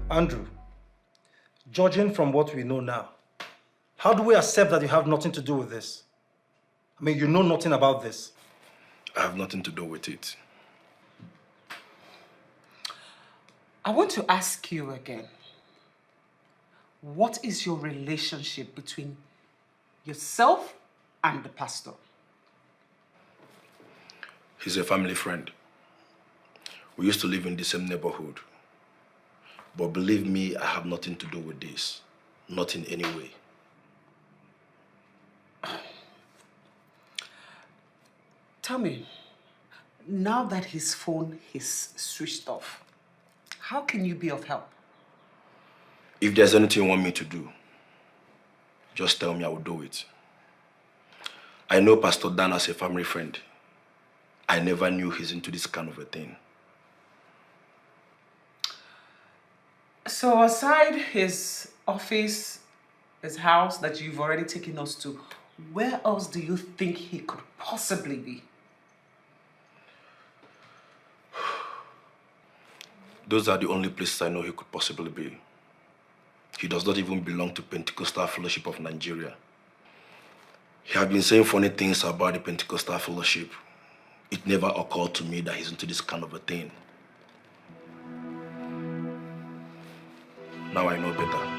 Andrew, judging from what we know now, how do we accept that you have nothing to do with this? I mean, you know nothing about this. I have nothing to do with it. I want to ask you again. What is your relationship between yourself and the pastor? He's a family friend. We used to live in the same neighborhood. But believe me, I have nothing to do with this. Not in any way. Tell me, now that his phone is switched off, how can you be of help? If there's anything you want me to do, just tell me, I will do it. I know Pastor Dan as a family friend. I never knew he's into this kind of a thing. So aside his office, his house that you've already taken us to, where else do you think he could possibly be? Those are the only places I know he could possibly be. He does not even belong to Pentecostal Fellowship of Nigeria. He has been saying funny things about the Pentecostal Fellowship. It never occurred to me that he's into this kind of a thing. Now I know better.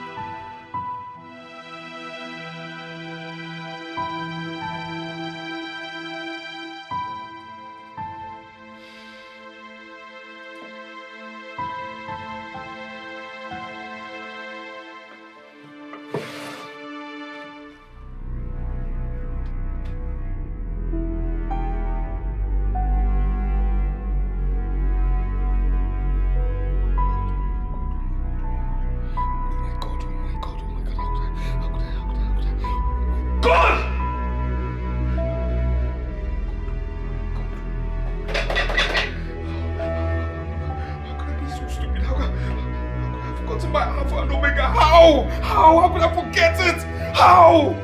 What's my Alpha and Omega? How? How could I forget it? How?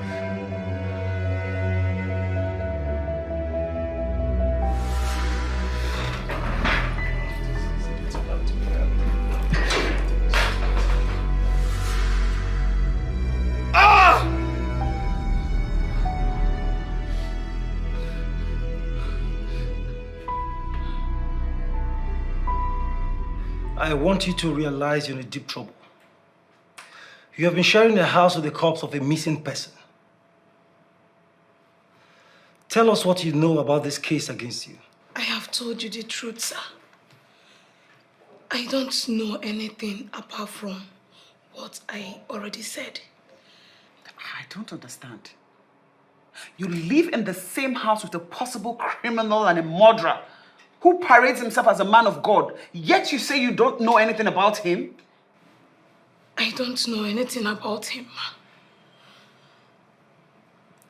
I want you to realize you're in deep trouble. You have been sharing a house with the corpse of a missing person. Tell us what you know about this case against you. I have told you the truth, sir. I don't know anything apart from what I already said. I don't understand. You live in the same house with a possible criminal and a murderer who parades himself as a man of God, yet you say you don't know anything about him? I don't know anything about him.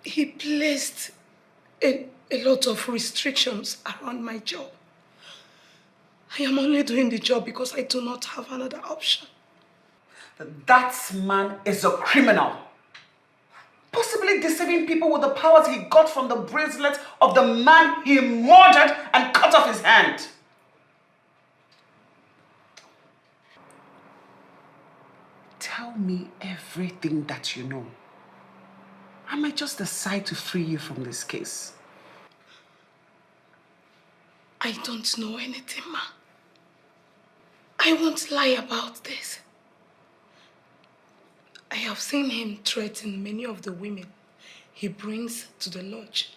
He placed a lot of restrictions around my job. I am only doing the job because I do not have another option. That man is a criminal. Possibly deceiving people with the powers he got from the bracelet of the man he murdered and cut off his hand. Tell me everything that you know. I might just decide to free you from this case. I don't know anything, ma. I won't lie about this. I have seen him threaten many of the women he brings to the lodge.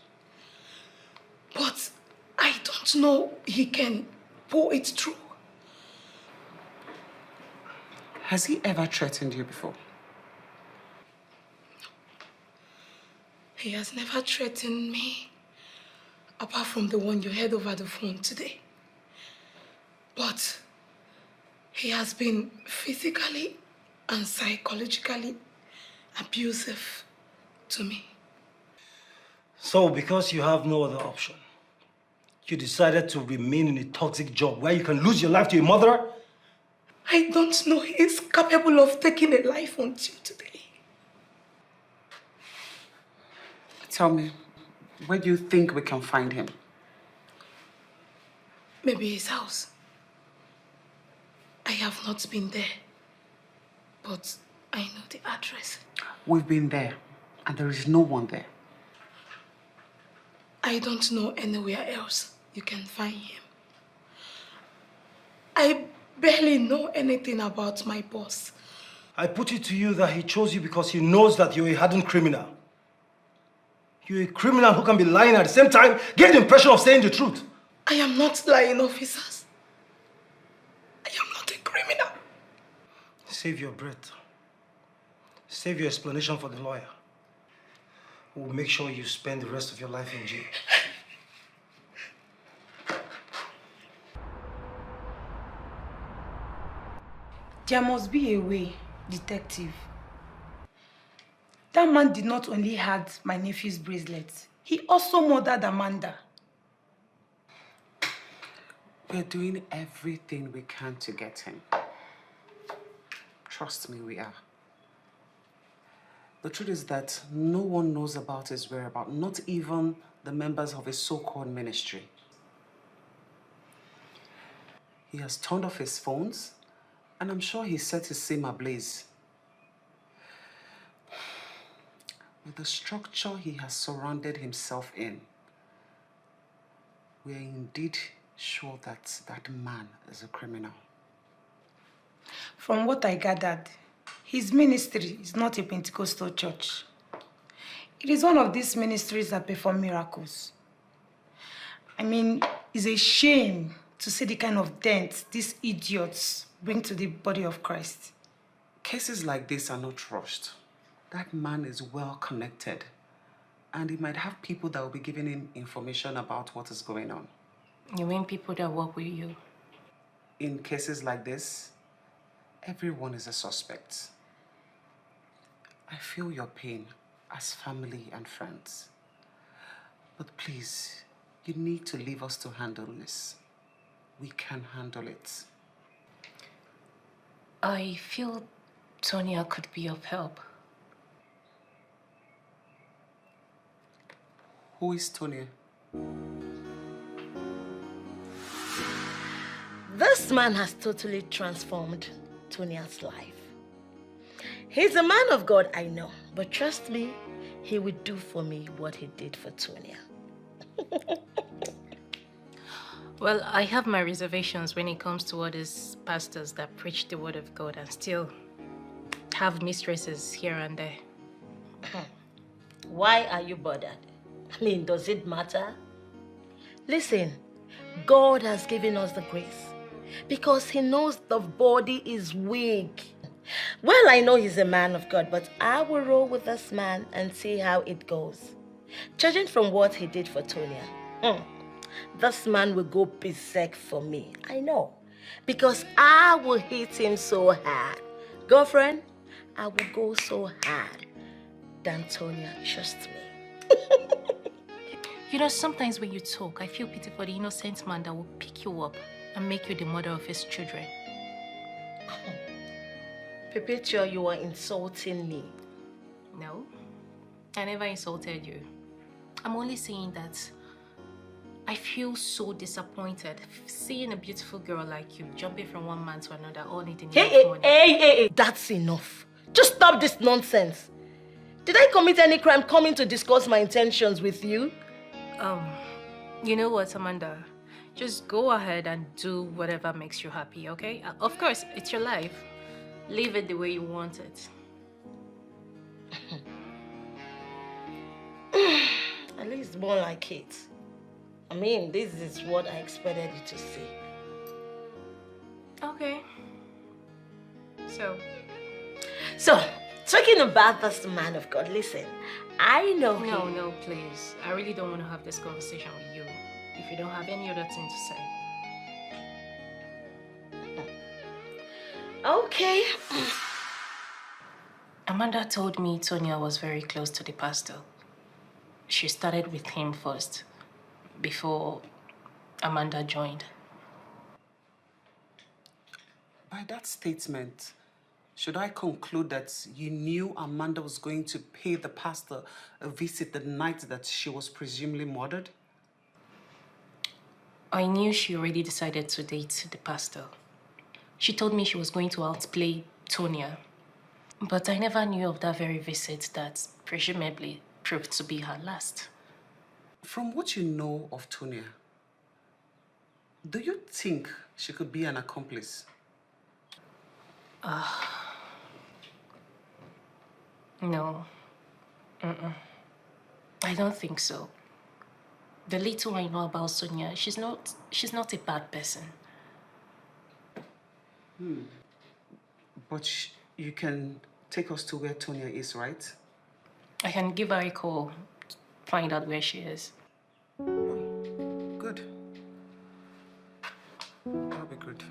But I don't know he can pull it through. Has he ever threatened you before? He has never threatened me, apart from the one you heard over the phone today. But he has been physically and psychologically abusive to me. So, because you have no other option, you decided to remain in a toxic job where you can lose your life to a murderer? I don't know he is capable of taking a life until today. Tell me, where do you think we can find him? Maybe his house. I have not been there, but I know the address. We've been there, and there is no one there. I don't know anywhere else you can find him. I barely know anything about my boss. I put it to you that he chose you because he knows that you're a hardened criminal. You're a criminal who can be lying at the same time, get the impression of saying the truth. I am not lying, officers. I am not a criminal. Save your breath. Save your explanation for the lawyer. We'll make sure you spend the rest of your life in jail. There must be a way, detective. That man did not only had my nephew's bracelet, he also murdered Amanda. We're doing everything we can to get him. Trust me, we are. The truth is that no one knows about his whereabouts, not even the members of his so-called ministry. He has turned off his phones, and I'm sure he set his SIM ablaze. With the structure he has surrounded himself in, we are indeed sure that that man is a criminal. From what I gathered, his ministry is not a Pentecostal church. It is one of these ministries that perform miracles. I mean, it's a shame to see the kind of dent these idiots bring to the body of Christ. Cases like this are not rushed. That man is well connected, and he might have people that will be giving him information about what is going on. You mean people that work with you? In cases like this, everyone is a suspect. I feel your pain as family and friends. But please, you need to leave us to handle this. We can handle it. I feel Tonya could be of help. Who is Tonya? This man has totally transformed Tonya's life. He's a man of God, I know, but trust me, he will do for me what he did for Tonya. Well, I have my reservations when it comes to all these pastors that preach the word of God and still have mistresses here and there. Why are you bothered? I mean, does it matter? Listen, God has given us the grace because he knows the body is weak. Well, I know he's a man of God, but I will roll with this man and see how it goes. Judging from what he did for Tonya, this man will go berserk for me. I know. Because I will hit him so hard. Girlfriend, I will go so hard than Tonya. Trust me. You know, sometimes when you talk, I feel pity for the innocent man that will pick you up and make you the mother of his children. Perpetua, you are insulting me. No, I never insulted you. I'm only saying that I feel so disappointed seeing a beautiful girl like you jumping from one man to another, all needing money. Hey, that's enough. Just stop this nonsense. Did I commit any crime coming to discuss my intentions with you? You know what, Amanda? Just go ahead and do whatever makes you happy, okay? Of course, it's your life. Live it the way you want it. At least more like it. I mean, this is what I expected you to see. Okay. So, talking about this man of God, listen, I know No, please. I really don't want to have this conversation with you if you don't have any other thing to say. Okay. Amanda told me Tonya was very close to the pastor. She started with him first, before Amanda joined. By that statement, should I conclude that you knew Amanda was going to pay the pastor a visit the night that she was presumably murdered? I knew she already decided to date the pastor. She told me she was going to outplay Tonya. But I never knew of that very visit that presumably proved to be her last. From what you know of Tonya, do you think she could be an accomplice? No. I don't think so. The little I know about Sonia, she's not a bad person. But you can take us to where Tonya is, right? I can give her a call, find out where she is. Good. That'll be good.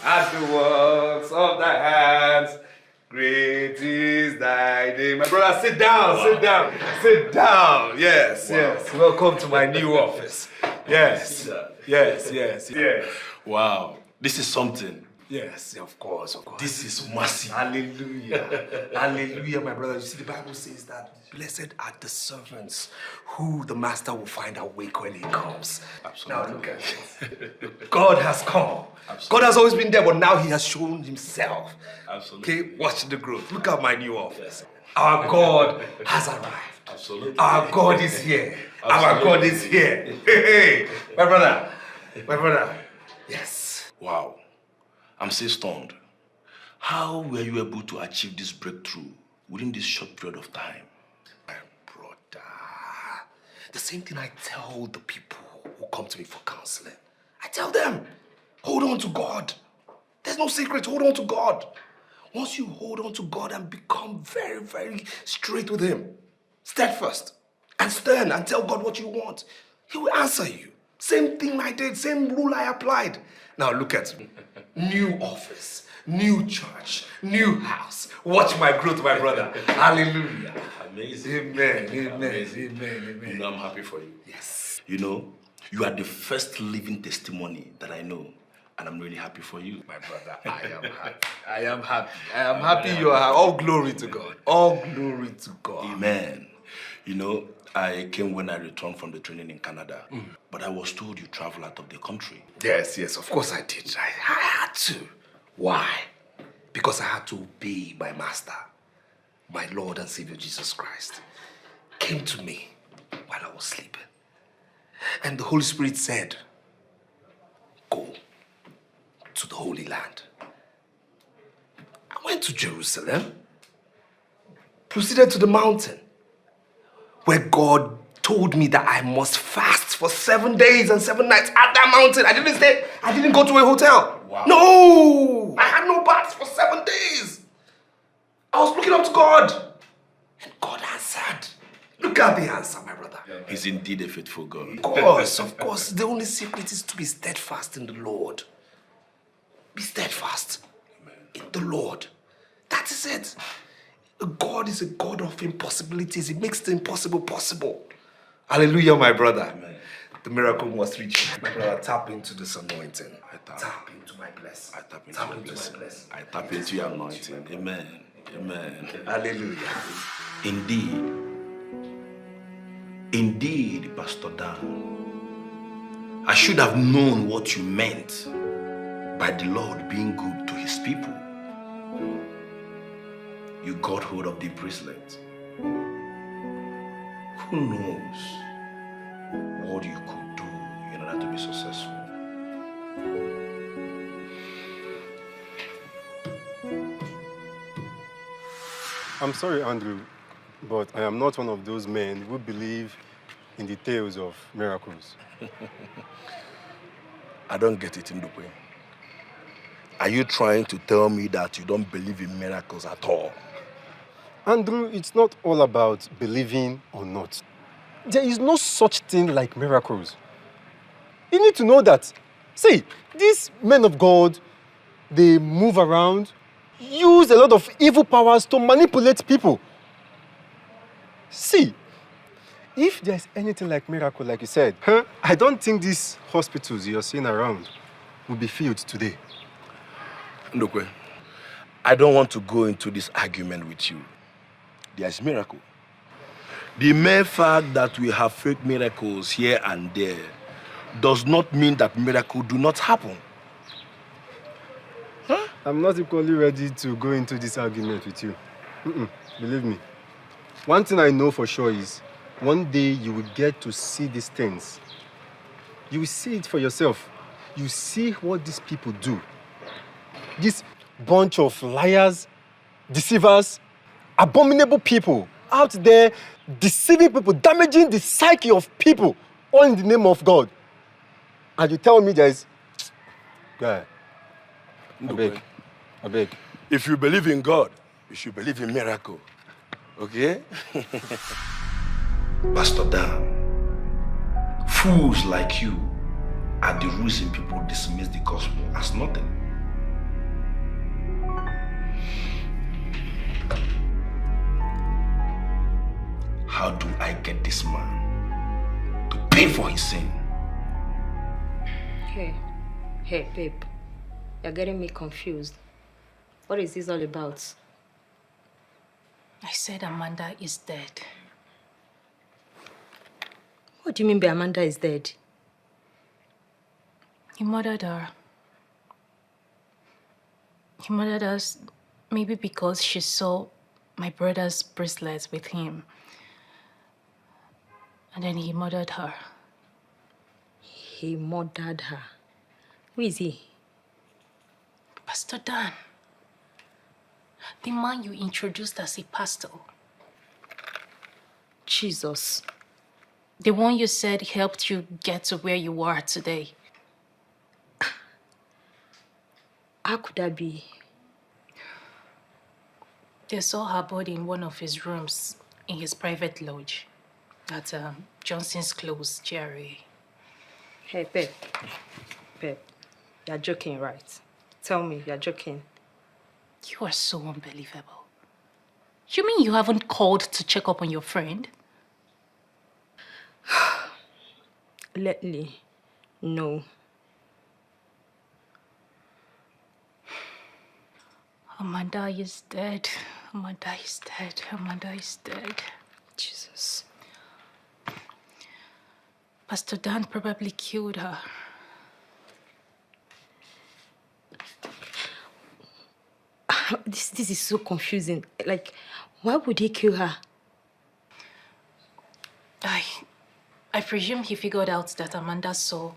As the works of thy hands, great is thy name. My brother, sit down, sit down, sit down. Yes, yes. Welcome to my new office. Yes, yes. Wow, this is something. Yes, of course, of course. This is massive. Hallelujah. Hallelujah, my brother. You see, the Bible says that blessed are the servants who the master will find awake when he comes. Absolutely. Now look at it. God has come. Absolutely. God has always been there, but now he has shown himself. Absolutely. Okay, watch the growth. Look at my new office. Our God has arrived. Absolutely. Our God is here. Our God is here. Hey, my brother. My brother. Yes. Wow. I'm still stunned. How were you able to achieve this breakthrough within this short period of time? My brother, the same thing I tell the people who come to me for counseling. I tell them, hold on to God. There's no secret, hold on to God. Once you hold on to God and become very, very straight with him, steadfast and stern and tell God what you want, he will answer you. Same thing I did, same rule I applied. Now look at me. New office, new church, new house. Watch my growth, my brother. Hallelujah. Amazing. Amen, amen, Amazing. amen, amen. You know I'm happy for you. Yes. You know, you are the first living testimony that I know. And I'm really happy for you. My brother, I am happy. I am happy. I am happy you are happy. All glory to God. All glory to God. Amen. You know, I came when I returned from the training in Canada. But I was told you travel out of the country. Yes, yes, of course I did. I had to. Why? Because I had to obey my master, my Lord and Savior Jesus Christ. Came to me while I was sleeping. And the Holy Spirit said, go to the Holy Land. I went to Jerusalem, proceeded to the mountain, where God told me that I must fast for 7 days and 7 nights at that mountain. I didn't stay, I didn't go to a hotel. Wow. No! I had no baths for 7 days. I was looking up to God. And God answered. Look at the answer, my brother. He's indeed a faithful God. Of course, of course. The only secret is to be steadfast in the Lord. Be steadfast in the Lord. That is it. God is a God of impossibilities. He makes the impossible possible. Hallelujah, my brother. Amen. The miracle must reach you. My brother, tap into this anointing. Tap into my blessing. I tap into your blessing. I tap into your anointing. Amen. Amen. Hallelujah. Indeed, Pastor Dan, I should have known what you meant by the Lord being good to his people. You got hold of the bracelet. Who knows what you could do in order to be successful? I'm sorry, Andrew, but I am not one of those men who believe in the tales of miracles. I don't get it, Ndukwe. Are you trying to tell me that you don't believe in miracles at all? Andrew, it's not all about believing or not. There is no such thing like miracles. You need to know that. See, these men of God, they move around, use a lot of evil powers to manipulate people. See, if there's anything like miracle, like you said, I don't think these hospitals you're seeing around will be filled today. Ndukwe, I don't want to go into this argument with you. There's miracle. The mere fact that we have fake miracles here and there does not mean that miracles do not happen. Huh? I'm not equally ready to go into this argument with you. Believe me. One thing I know for sure is, one day you will get to see these things. You will see it for yourself. You see what these people do. This bunch of liars, deceivers, abominable people out there deceiving people, damaging the psyche of people, all in the name of God. And you tell me there's... Guy, I beg. If you believe in God, you should believe in miracle. Okay? Pastor Dan, fools like you are the reason people dismiss the gospel as nothing. How do I get this man to pay for his sin? Hey, babe. You're getting me confused. What is this all about? I said Amanda is dead. What do you mean by Amanda is dead? He murdered her. He murdered us maybe because she saw my brother's bracelets with him. And then he murdered her. He murdered her? Who is he? Pastor Dan. The man you introduced as a pastor. Jesus. The one you said helped you get to where you are today. How could that be? They saw her body in one of his rooms in his private lodge at Johnson's Close, GRA. Hey, babe. Babe, you're joking, right? Tell me, you're joking. You are so unbelievable. You mean you haven't called to check up on your friend? Lately, no. Amanda is dead. Amanda is dead. Amanda is dead. Jesus. Pastor Dan probably killed her. This is so confusing. Like, why would he kill her? I presume he figured out that Amanda saw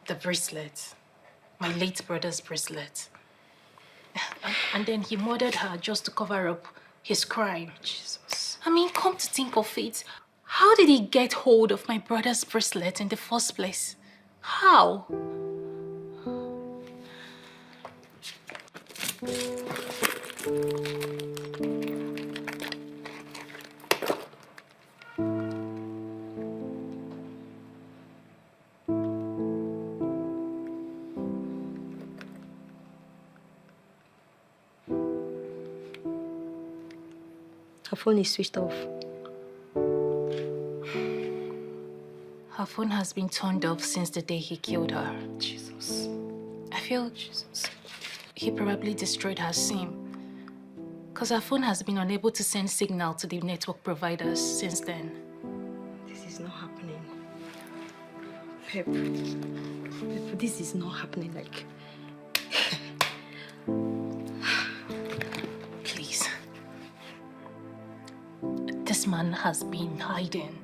the bracelet, my late brother's bracelet. And then he murdered her just to cover up his crime. Jesus. I mean, come to think of it, how did he get hold of my brother's bracelet in the first place? How? Her phone is switched off. Her phone has been turned off since the day he killed her. Jesus. I feel he probably destroyed her SIM. Because her phone has been unable to send signal to the network providers since then. This is not happening. Pep, this is not happening, like... Please. This man has been hiding.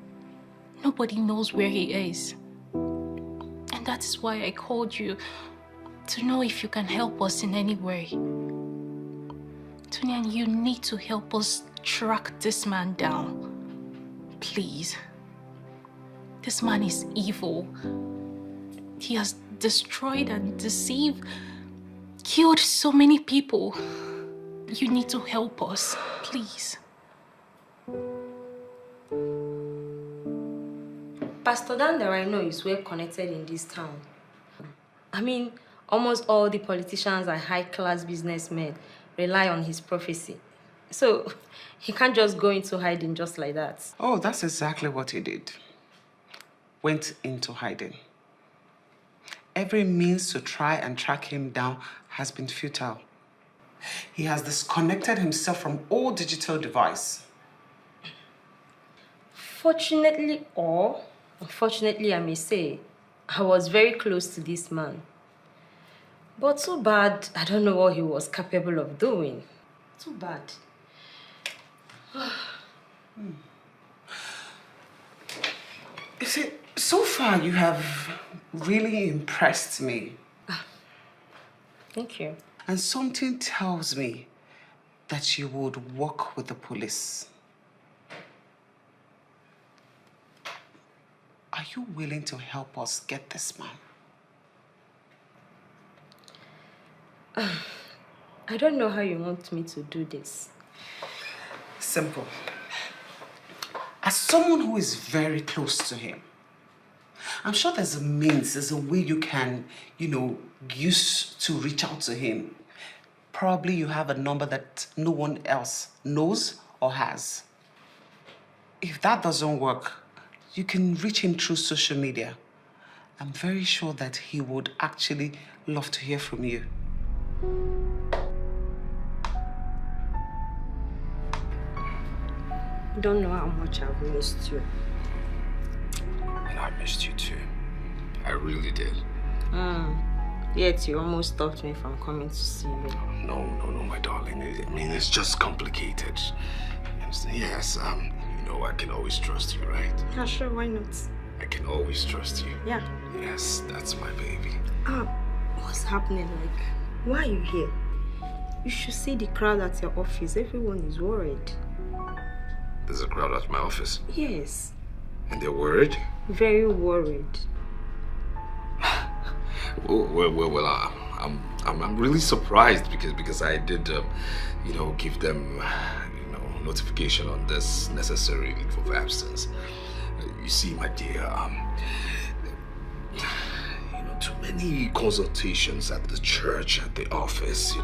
Nobody knows where he is. And that is why I called you, to know if you can help us in any way. Tony, you need to help us track this man down. Please. This man is evil. He has destroyed and deceived, killed so many people. You need to help us, please. Pastor Dan that I know is well connected in this town. I mean, almost all the politicians and high-class businessmen rely on his prophecy. So, he can't just go into hiding just like that. Oh, that's exactly what he did. Went into hiding. Every means to try and track him down has been futile. He has disconnected himself from all digital device. Fortunately or unfortunately, I may say, I was very close to this man. But too bad, I don't know what he was capable of doing. Too bad. You see, so far you have really impressed me. Thank you. And something tells me that you would work with the police. Are you willing to help us get this man? I don't know how you want me to do this. Simple. As someone who is very close to him, I'm sure there's a means, there's a way you can, use to reach out to him. Probably you have a number that no one else knows or has. If that doesn't work, you can reach him through social media. I'm very sure that he would actually love to hear from you. You don't know how much I've missed you. And I missed you too. I really did. Yet you almost stopped me from coming to see you. No, my darling. It's just complicated. Yes, I can always trust you, right? Yeah, sure, why not? I can always trust you. Yeah. Yes, that's my baby. What's happening? Like, why are you here? You should see the crowd at your office. Everyone is worried. There's a crowd at my office? Yes. And they're worried? Very worried. Well, I'm really surprised because I did, give them, notification on this necessary leave of absence. You see, my dear, too many consultations at the church, at the office.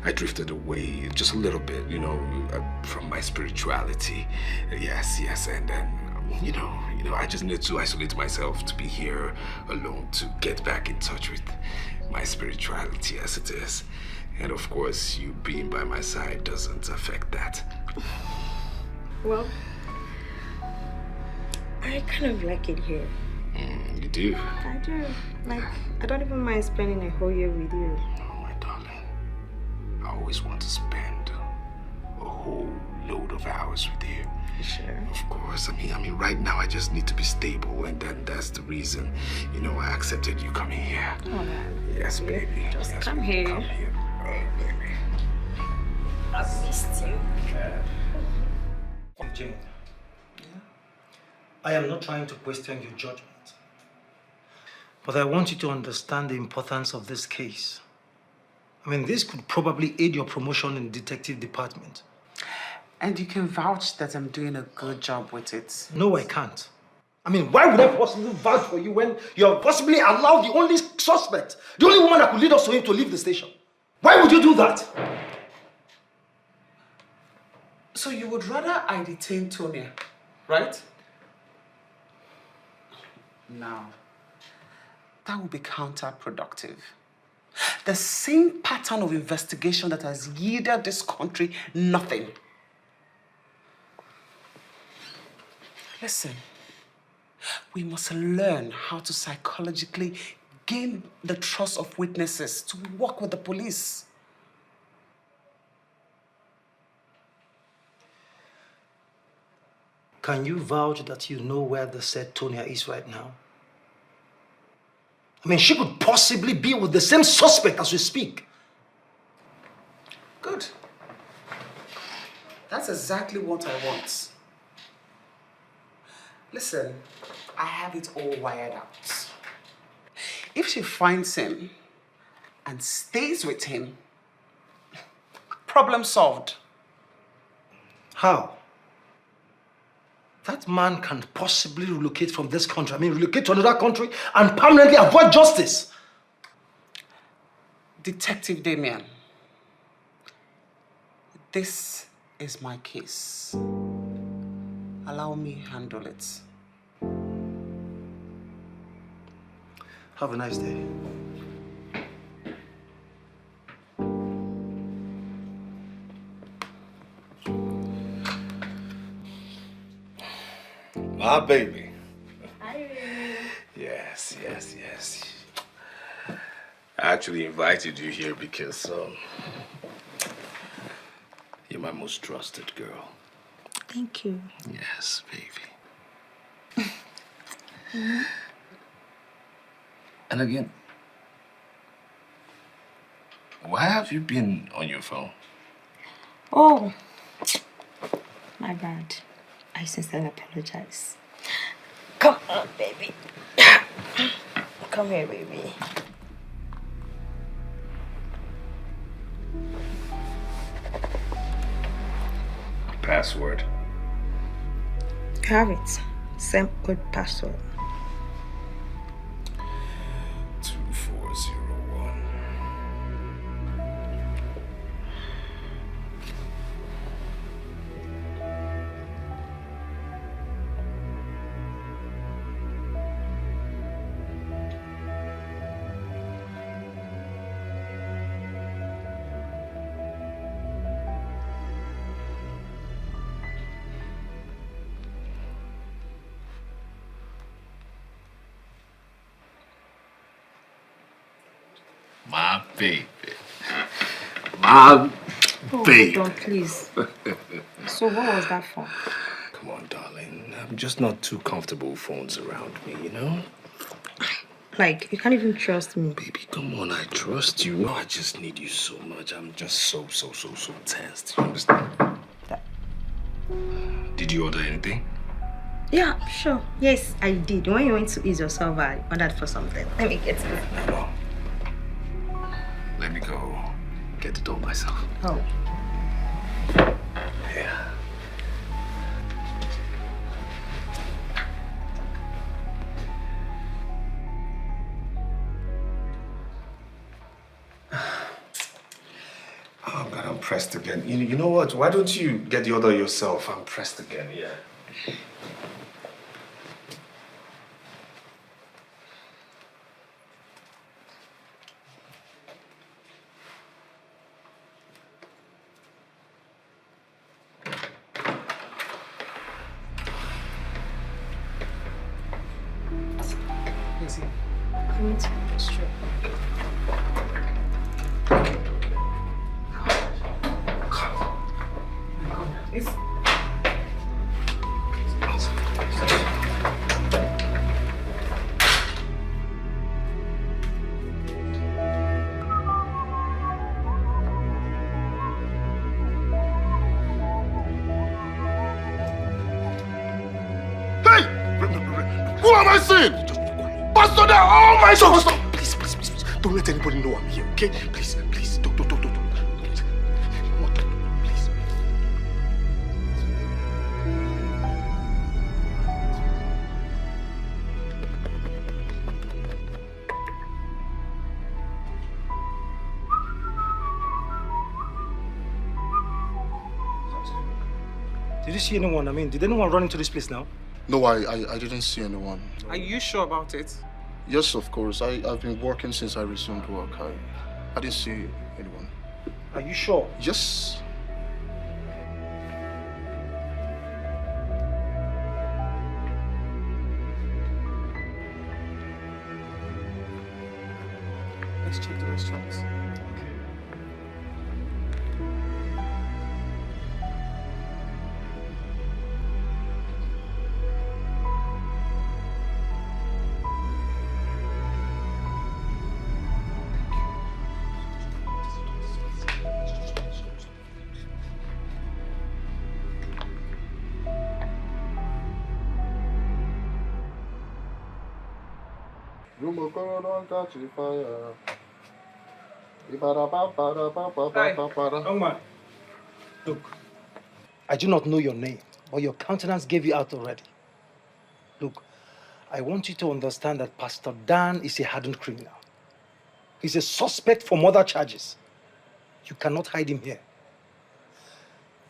I drifted away just a little bit, from my spirituality. Yes, and then, I just need to isolate myself to be here alone, to get back in touch with my spirituality as it is. And of course, you being by my side doesn't affect that. Well, I kind of like it here. You do? I do. I don't even mind spending a whole year with you. Oh, my darling. I always want to spend a whole load of hours with you. Sure. Of course. I mean, right now I just need to be stable, and then that's the reason, I accepted you coming here. Oh, yes, baby. Just yes, come baby. here. Come here. Oh, baby. I missed you. Jane, I am not trying to question your judgment, but I want you to understand the importance of this case. I mean, this could probably aid your promotion in the detective department. And you can vouch that I'm doing a good job with it. No, I can't. I mean, why would I possibly vouch for you when you're possibly allowed the only suspect, the only woman that could lead us to him to leave the station? Why would you do that? So you would rather I detain Tonya, right? Now, that would be counterproductive. The same pattern of investigation that has yielded this country nothing. Listen, we must learn how to psychologically gain the trust of witnesses to work with the police. Can you vouch that you know where the said Tonya is right now? I mean, she could possibly be with the same suspect as we speak. Good. That's exactly what I want. Listen, I have it all wired out. If she finds him and stays with him, problem solved. How? That man can possibly relocate from this country. I mean, relocate to another country and permanently avoid justice. Detective Damien, this is my case. Allow me handle it. Have a nice day. My baby. Hi. Yes. I actually invited you here because you're my most trusted girl. Thank you. Yes, baby. And again, why have you been on your phone? Oh, my bad. I sincerely apologize. Come on, baby. Come here, baby. Password. You have it. Same old password. 2401. My baby. My baby. Hold on, please. So what was that for? Come on, darling. I'm just not too comfortable with phones around me, you know? Like, you can't even trust me. Baby, come on, I trust you. No, I just need you so much. I'm just so tensed. You understand? Did you order anything? Yeah, sure. Yes, I did. When you went to ease yourself, I ordered for something. Let me get it. No. Let me go get it all myself. Oh. Yeah. pressed again. You know what? Why don't you get the order yourself? I'm pressed again, yeah. Who am I seeing? Pastor there! Oh my God! Stop! Please. Don't let anybody know I'm here, okay? Please. Don't. Please. Did you see anyone? I mean, did anyone run into this place now? No, I didn't see anyone. Are you sure about it? Yes, of course. I've been working since I resumed work. I didn't see anyone. Are you sure? Yes. Let's check the restaurants. Don't catch fire. Young man, look, I do not know your name, but your countenance gave you out already. Look, I want you to understand that Pastor Dan is a hardened criminal. He's a suspect for murder charges. You cannot hide him here.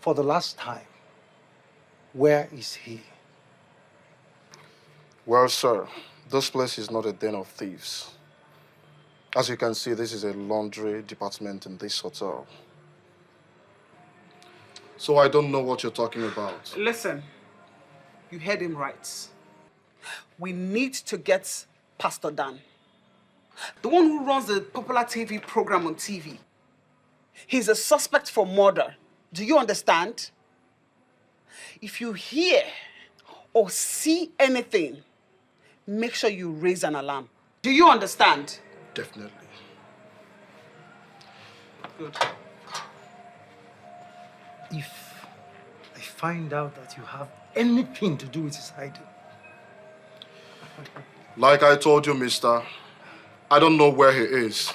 For the last time, where is he? Well, sir, this place is not a den of thieves. As you can see, this is a laundry department in this hotel. So I don't know what you're talking about. Listen, you heard him right. We need to get Pastor Dan. The one who runs the popular TV program on TV. He's a suspect for murder. Do you understand? If you hear or see anything, make sure you raise an alarm. Do you understand? Definitely. Good. If I find out that you have anything to do with his hiding. Like I told you, mister, I don't know where he is.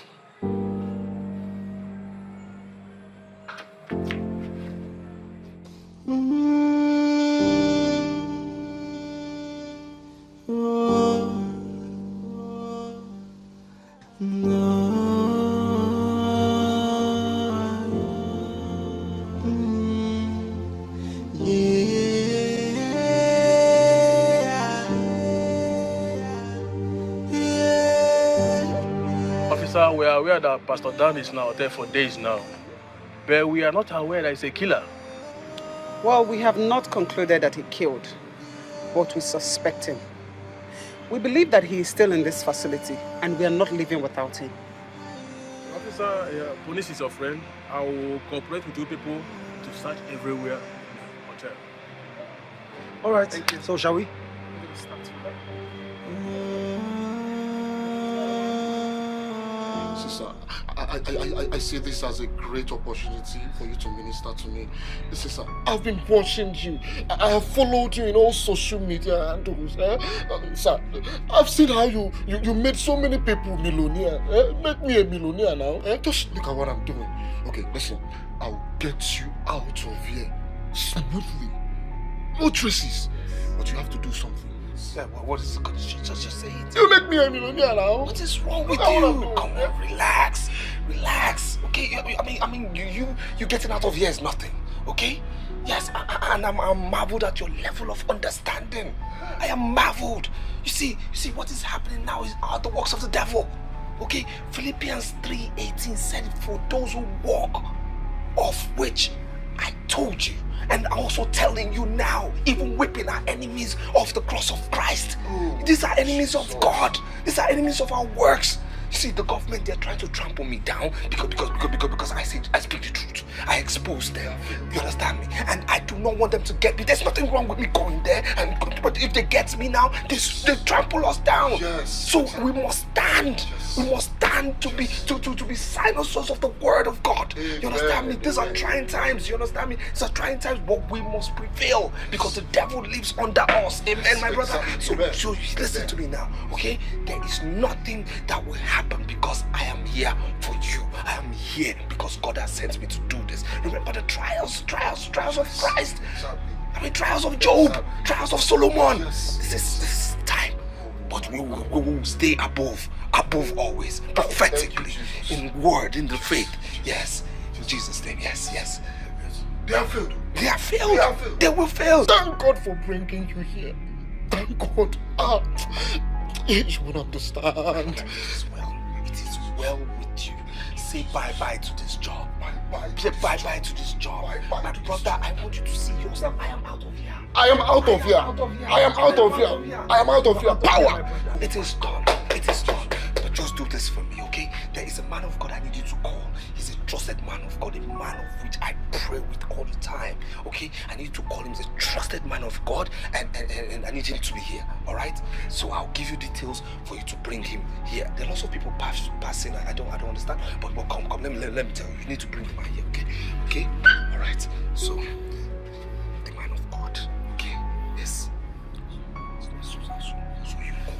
We are aware that Pastor Dan is now there for days now, but we are not aware that he's a killer. Well, we have not concluded that he killed, but we suspect him. We believe that he is still in this facility, and we are not leaving without him. Officer, police is your friend. I will cooperate with you people to search everywhere in the hotel. All right. Thank you. So, shall we? Sister, I see this as a great opportunity for you to minister to me. Sister, I've been watching you. I have followed you in all social media handles. Sir, I've seen how you made so many people millionaire. Make me a millionaire now. Just look at what I'm doing. Okay, listen. I'll get you out of here smoothly. No traces. But you have to do something. Sir, what is it? Just say it. You make me a millionaire now. What is wrong with you? Come on, relax. Okay, I mean, you you getting out of here is nothing, okay? Yes, and I'm marveled at your level of understanding. I am marveled. You see what is happening now are the works of the devil. Okay? Philippians 3:18 said, for those who walk, of which I told you. And I'm also telling you now, even whipping our enemies off the cross of Christ. These are enemies of God. These are enemies of our works. You see, the government, they're trying to trample me down because I speak the truth. I expose them. You understand me? And I do not want them to get me. There's nothing wrong with me going there. But if they get me now, they trample us down. Yes. So we must stand. Yes. We must stand to be silencers of the word of God. You understand me? These are trying times. You understand me? These are trying times, but we must prevail because the devil lives under us. Amen, my brother. So listen to me now, okay? There is nothing that will happen because I am here for you. I am here because God has sent me to do this. Remember the trials of Christ. I mean, trials of Job, trials of Solomon. This is time, but we will stay above always, prophetically, in word, in the faith. Yes, in Jesus' name. Yes. They have failed. They will fail. Thank God for bringing you here. Thank God. You will understand. It is well with you. Say bye-bye to this job. Say bye-bye to this job. My brother, I want you to see yourself. I am out of here. I am out of here. Power. It is done. But just do this for me, okay? There is a man of God I need you to call. He's a trusted man of God, a man of which I pray with all the time, okay? I need to call him a trusted man of God, and I need him to be here, all right? So I'll give you details for you to bring him here. There are lots of people passing. I don't understand, but come, let me tell you. You need to bring him here, okay? All right. So the man of God, okay? Yes. So you call.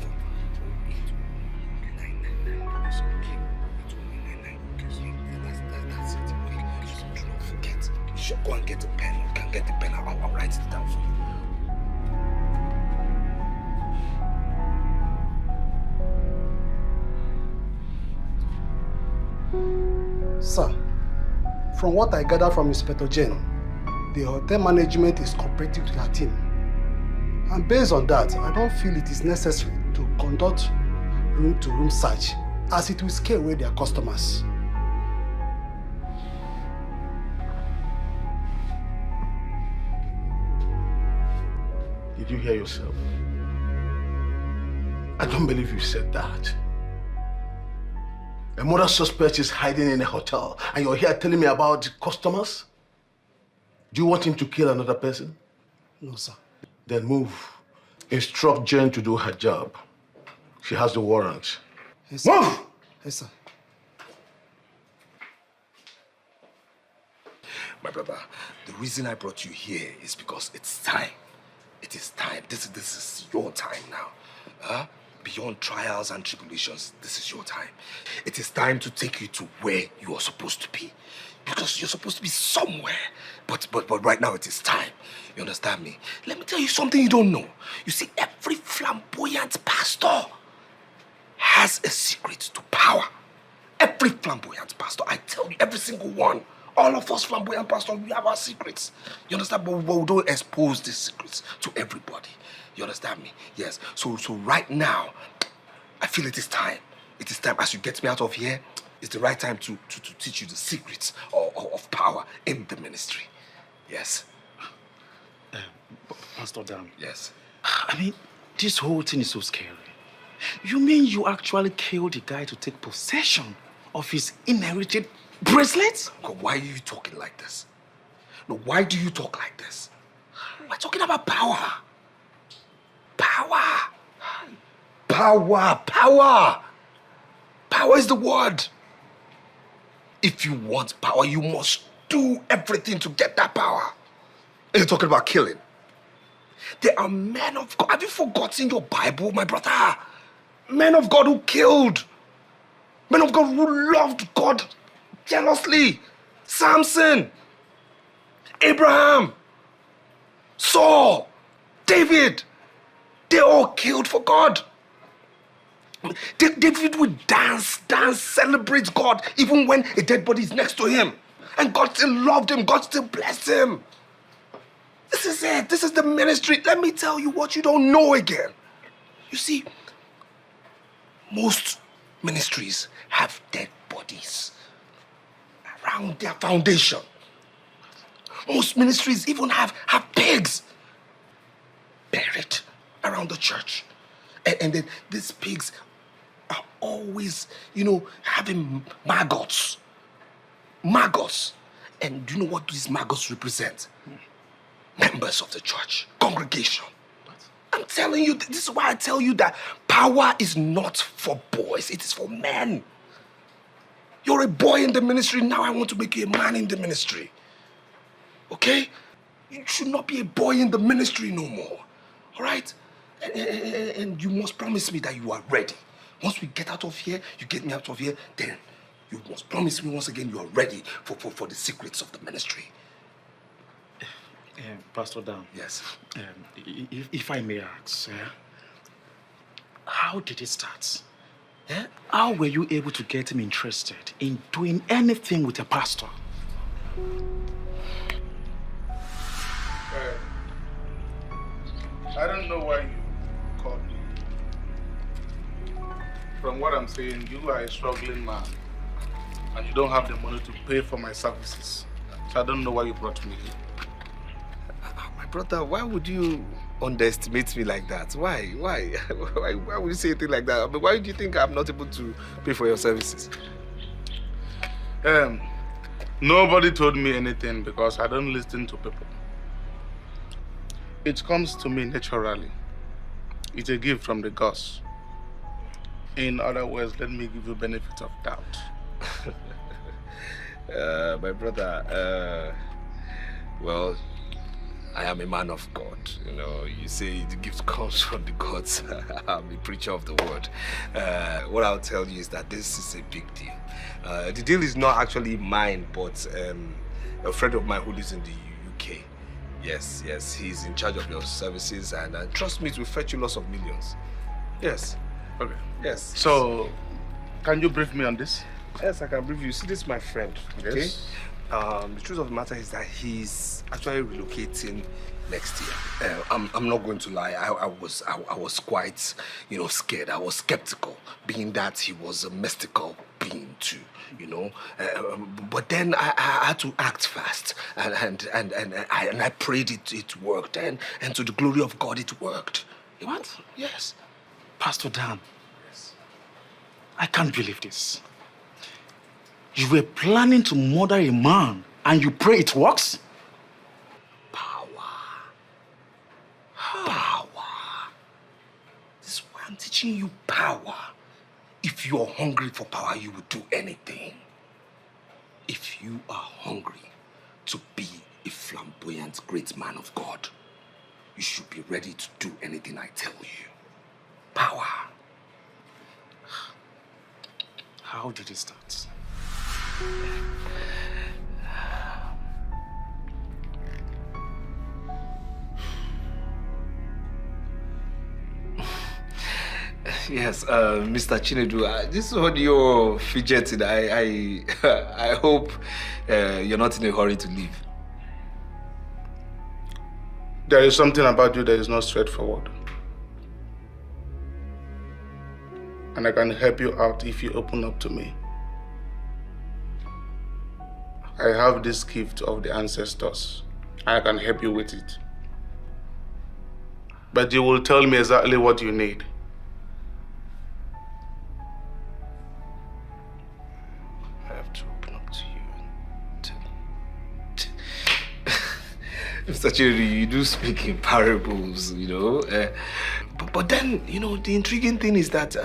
Sure, go and get the pen. You can get the pen. I'll write it down for you. Sir, from what I gather from Inspector Jen, the hotel management is cooperative with her team. And based on that, I don't feel it is necessary to conduct room-to-room search, as it will scare away their customers. Did you hear yourself? I don't believe you said that. A murder suspect is hiding in a hotel, and you're here telling me about the customers? Do you want him to kill another person? No, sir. Then move. Instruct Jen to do her job. She has the warrant. Yes, sir. Move! Yes, sir. my brother. The reason I brought you here is because it's time. It is time. This is your time now. Beyond trials and tribulations, this is your time. It is time to take you to where you are supposed to be. Because you're supposed to be somewhere. But right now it is time. You understand me? Let me tell you something you don't know. You see, every flamboyant pastor has a secret to power. Every flamboyant pastor, I tell you, every single one. All of us flamboyant pastors, we have our secrets. You understand? But we don't expose these secrets to everybody. You understand me? Yes. So right now, I feel it is time. It is time. As you get me out of here, it's the right time to teach you the secrets of power in the ministry. Yes. Pastor Dan. Yes. I mean, this whole thing is so scary. You mean you actually killed the guy to take possession of his inherited bracelets? God, why are you talking like this? No, why do you talk like this? We're talking about power. Power. Power. Power. Power is the word. If you want power, you must do everything to get that power. And you're talking about killing. There are men of God. Have you forgotten your Bible, my brother? Men of God who killed. Men of God who loved God jealously. Samson, Abraham, Saul, David. They all killed for God. David would dance, celebrate God, even when a dead body is next to him. And God still loved him. God still blessed him. This is it. This is the ministry. Let me tell you what you don't know again. You see, most ministries have dead bodies around their foundation. Most ministries even have pigs buried around the church. And then these pigs are always, having maggots. Maggots. And do you know what these maggots represent? Members of the church, congregation. I'm telling you, this is why I tell you that power is not for boys, it is for men. You're a boy in the ministry, now I want to make you a man in the ministry. Okay? You should not be a boy in the ministry no more. All right? And you must promise me that you are ready. Once we get out of here, you get me out of here, then you must promise me once again you are ready for the secrets of the ministry. Pastor Dan. Yes. If I may ask, how did it start? How were you able to get him interested in doing anything with a pastor? I don't know why you called me. From what I'm saying, you are a struggling man. And you don't have the money to pay for my services. So I don't know why you brought me here. My brother, why would you underestimate me like that? Why? Why would you say a thing like that? I mean, why do you think I'm not able to pay for your services? Nobody told me anything because I don't listen to people. It comes to me naturally. It's a gift from the gods. In other words, let me give you benefit of doubt. My brother, well, I am a man of God. You say the gift comes from the gods. I'm a preacher of the word. What I'll tell you is that this is a big deal. The deal is not actually mine, but a friend of mine who lives in the UK. Yes, he's in charge of your services, and trust me, it will fetch you lots of millions. Yes. Okay. Yes. So, can you brief me on this? Yes, I can brief you. See, this is my friend. Okay. Yes. The truth of the matter is that he's actually relocating next year. I'm not going to lie. I was quite, scared. I was skeptical, being that he was a mystical being too. But then I had to act fast, and I prayed it worked, and to the glory of God it worked. What? Yes. Pastor Dan. Yes. I can't believe this. You were planning to murder a man and you pray it works? Power. This is why I'm teaching you power. If you're hungry for power, you will do anything. If you are hungry to be a flamboyant great man of God, you should be ready to do anything I tell you. Power. How did it start? Yes, Mr. Chinedu, this is what you're fidgeting. I hope you're not in a hurry to leave. There is something about you that is not straightforward. And I can help you out if you open up to me. I have this gift of the ancestors. I can help you with it. But you will tell me exactly what you need. I have to open up to you. Mr. Chiri, you do speak in parables, But then, the intriguing thing is that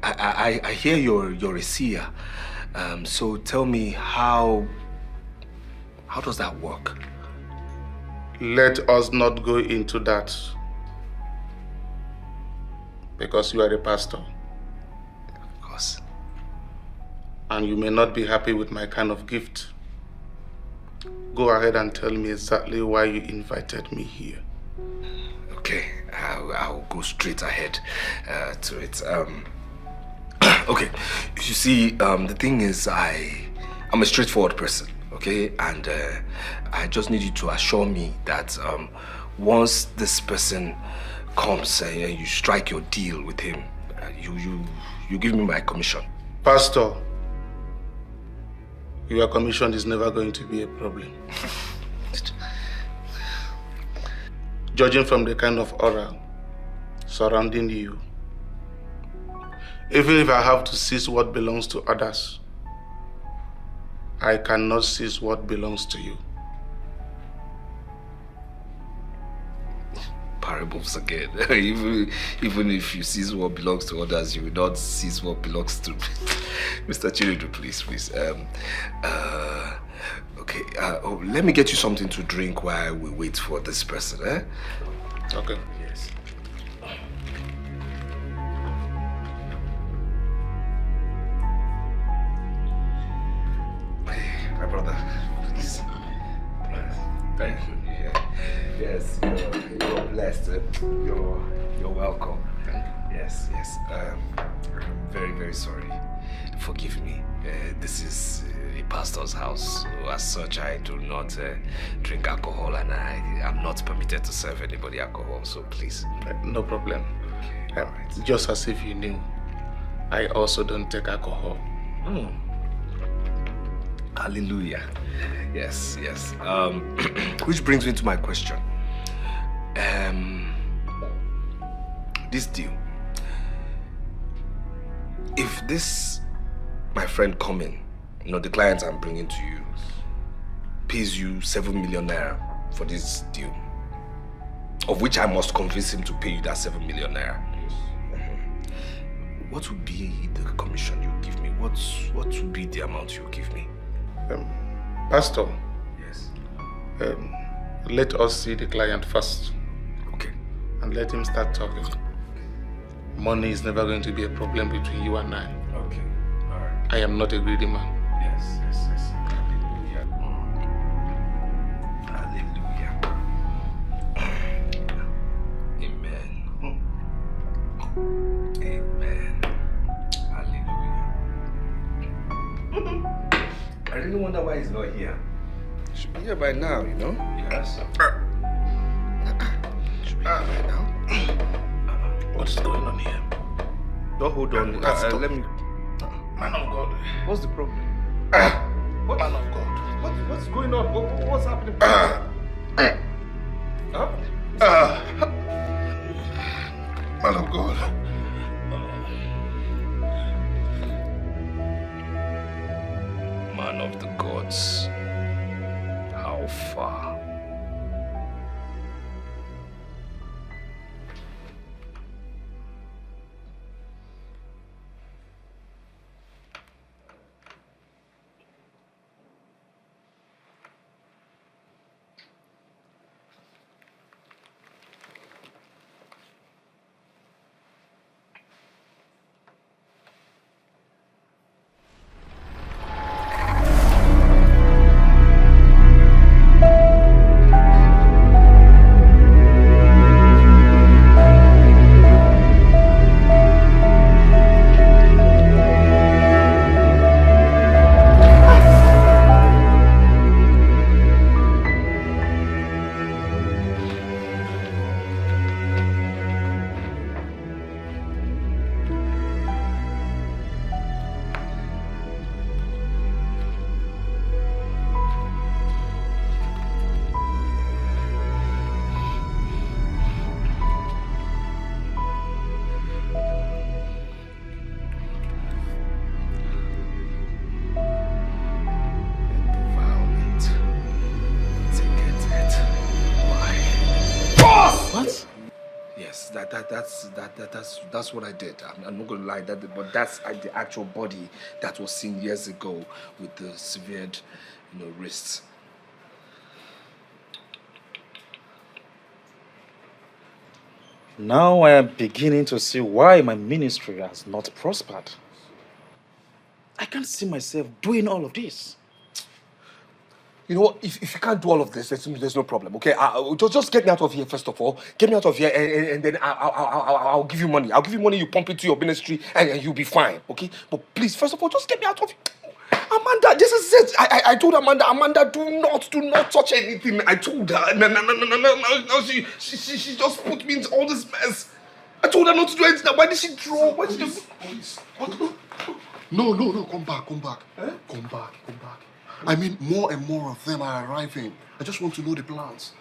I hear you're a seer. So tell me, how does that work? Let us not go into that. Because you are a pastor. Of course. And you may not be happy with my kind of gift. Go ahead and tell me exactly why you invited me here. Okay, I'll go straight ahead to it. Okay, you see, the thing is, I'm a straightforward person, okay? And I just need you to assure me that once this person comes and you strike your deal with him, you give me my commission. Pastor, your commission is never going to be a problem. Judging from the kind of aura surrounding you, even if I have to seize what belongs to others, I cannot seize what belongs to you. Parables again. even if you seize what belongs to others, you will not seize what belongs to Mr. Chinedu, please. Okay, let me get you something to drink while we wait for this person, eh? Okay. Yes. My brother, please. Thank you. Yeah. Yes, you're blessed. You're welcome. Yes. I'm very, very sorry. Forgive me. This is a pastor's house, so as such I do not drink alcohol, and I am not permitted to serve anybody alcohol, so please. No problem. Just as if you knew, I also don't take alcohol. Hallelujah. Yes. Which brings me to my question. This deal. If this, my friend coming, the client I'm bringing to you, pays you 7 million naira for this deal, of which I must convince him to pay you that 7 million naira. What would be the commission you give me? What would be the amount you give me? Pastor. Yes. Let us see the client first. Okay. And let him start talking. Money is never going to be a problem between you and I. Okay. All right. I am not a greedy man. Yes. Hallelujah. Hallelujah. Amen. Hallelujah. I really wonder why he's not here. He should be here by now, Yes. Should be here by now. What's going on here? Don't hold on. Let me. Man of God. What's the problem? What? Man of God. What's going on? What's happening? Man of God. Man of the gods. How far? That's what I did. I'm not gonna lie, but that's the actual body that was seen years ago with the severed, wrists. Now I am beginning to see why my ministry has not prospered. I can't see myself doing all of this. You know what? If you can't do all of this, there's no problem, okay? Just get me out of here, first of all. Get me out of here, and then I'll give you money. I'll give you money, you pump it to your ministry, and you'll be fine, okay? But please, first of all, just get me out of here. Amanda, this is it. I told Amanda, do not touch anything. I told her. No. Now she just put me into all this mess. I told her not to do anything. Why did she draw? Why did she... No, come back. Eh? Come back. I mean, more and more of them are arriving. I just want to know the plans.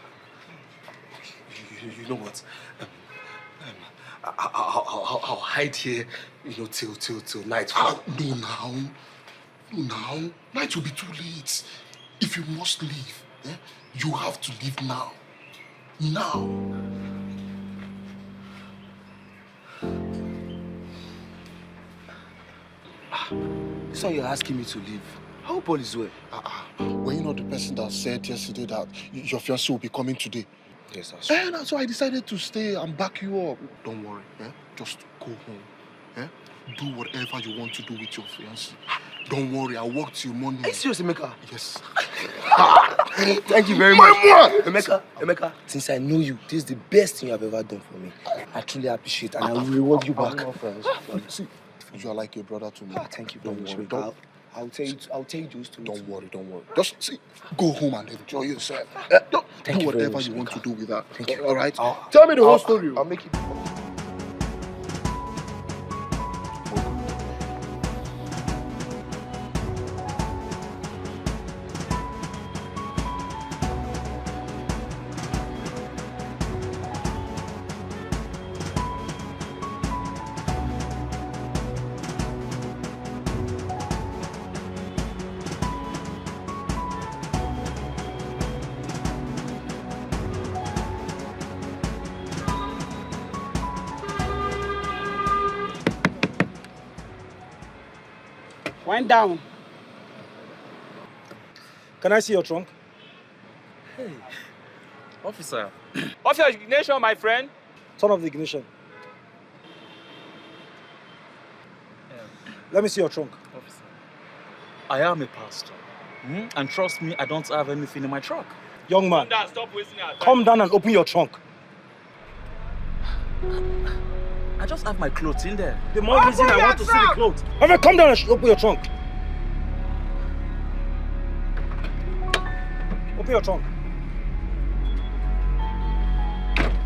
You know what? I'll hide here, till night. No, now. Night will be too late. If you must leave, you have to leave now. Now. This one you're asking me to leave. How Paul is well? Were you not the person that said yesterday that your fiancé will be coming today? Yes, that's true. That's why I decided to stay and back you up. Don't worry, just go home. Do whatever you want to do with your fiancé. Don't worry, I'll work till morning. Are you serious, Emeka? Yes. Thank you very much. Emeka, since I know you, this is the best thing you have ever done for me. I truly appreciate it and I will reward you back. See, you are like a brother to me. Thank you very much. I'll tell you those two. Don't worry. Just see, go home and enjoy yourself. Do whatever you want to do with that. Thank you. All right? Tell me the whole story. I'll make it. Wind down. Can I see your trunk? Hey, officer. Off your ignition, my friend. Turn off the ignition. Let me see your trunk. Officer, I am a pastor. And trust me, I don't have anything in my truck. Young man, stop wasting your time. come down and open your trunk. I just have my clothes in there. The more reason I want to see the clothes. Alright, come down and open your trunk. Open your trunk.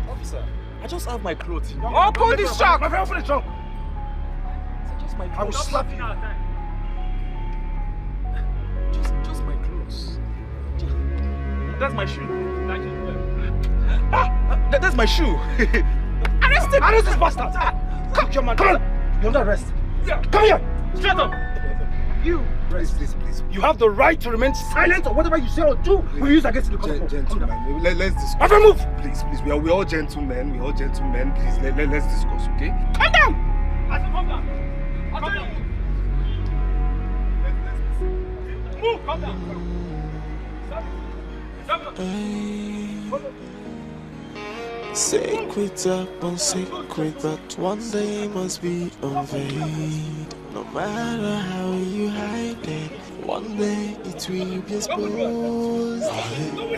Officer, I just have my clothes in there. Open this trunk! My friend, open the trunk! Just my clothes. I will slap you. Just my clothes. That's my shoe. That's my shoe. Arrest him! Arrest this bastard! Come your man. Come on! You're under arrest. Come here! Straight up! You! Please. You have the right to remain silent or whatever you say or do will be used against you in the court. Gentlemen, let's discuss. My friend, move! Please. We're all gentlemen. Please, let's discuss, okay? Come down! I said come down. Come down. Move! Come down. Secret upon secret, but one day must be unveiled. No matter how you hide it, one day it will be exposed.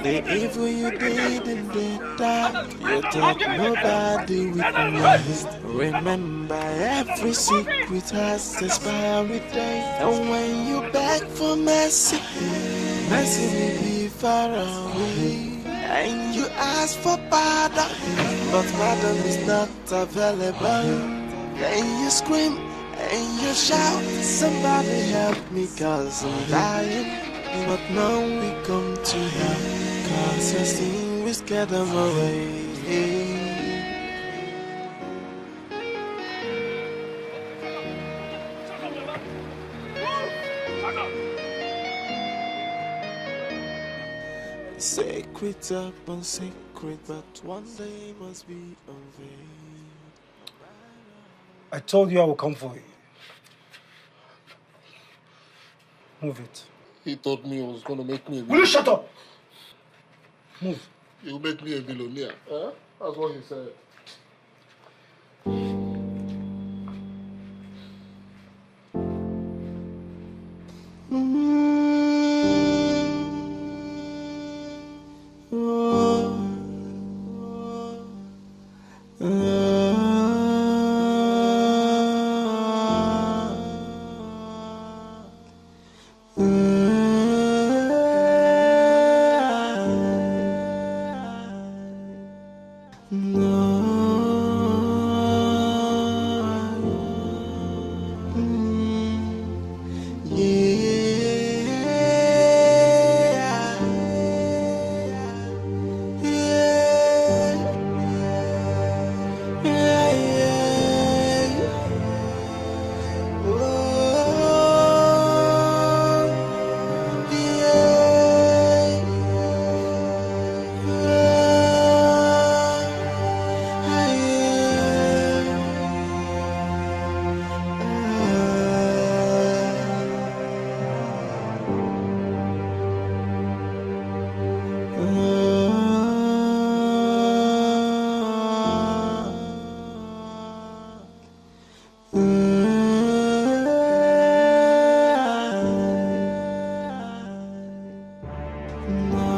The evil you did in the dark, you thought nobody witnessed. Remember, every secret has expiry date, and when you beg for mercy, mercy will be far away. And you ask for pardon, but pardon is not available. Then you scream and you shout, somebody help me cause I'm dying. But now we come to help, cause your sin will scare them away. Secret upon secret, but one day must be unveiled. I told you I will come for you. Move it. He told me he was going to make me a Will you shut up? Move. He'll make me a billionaire. That's what he said. No.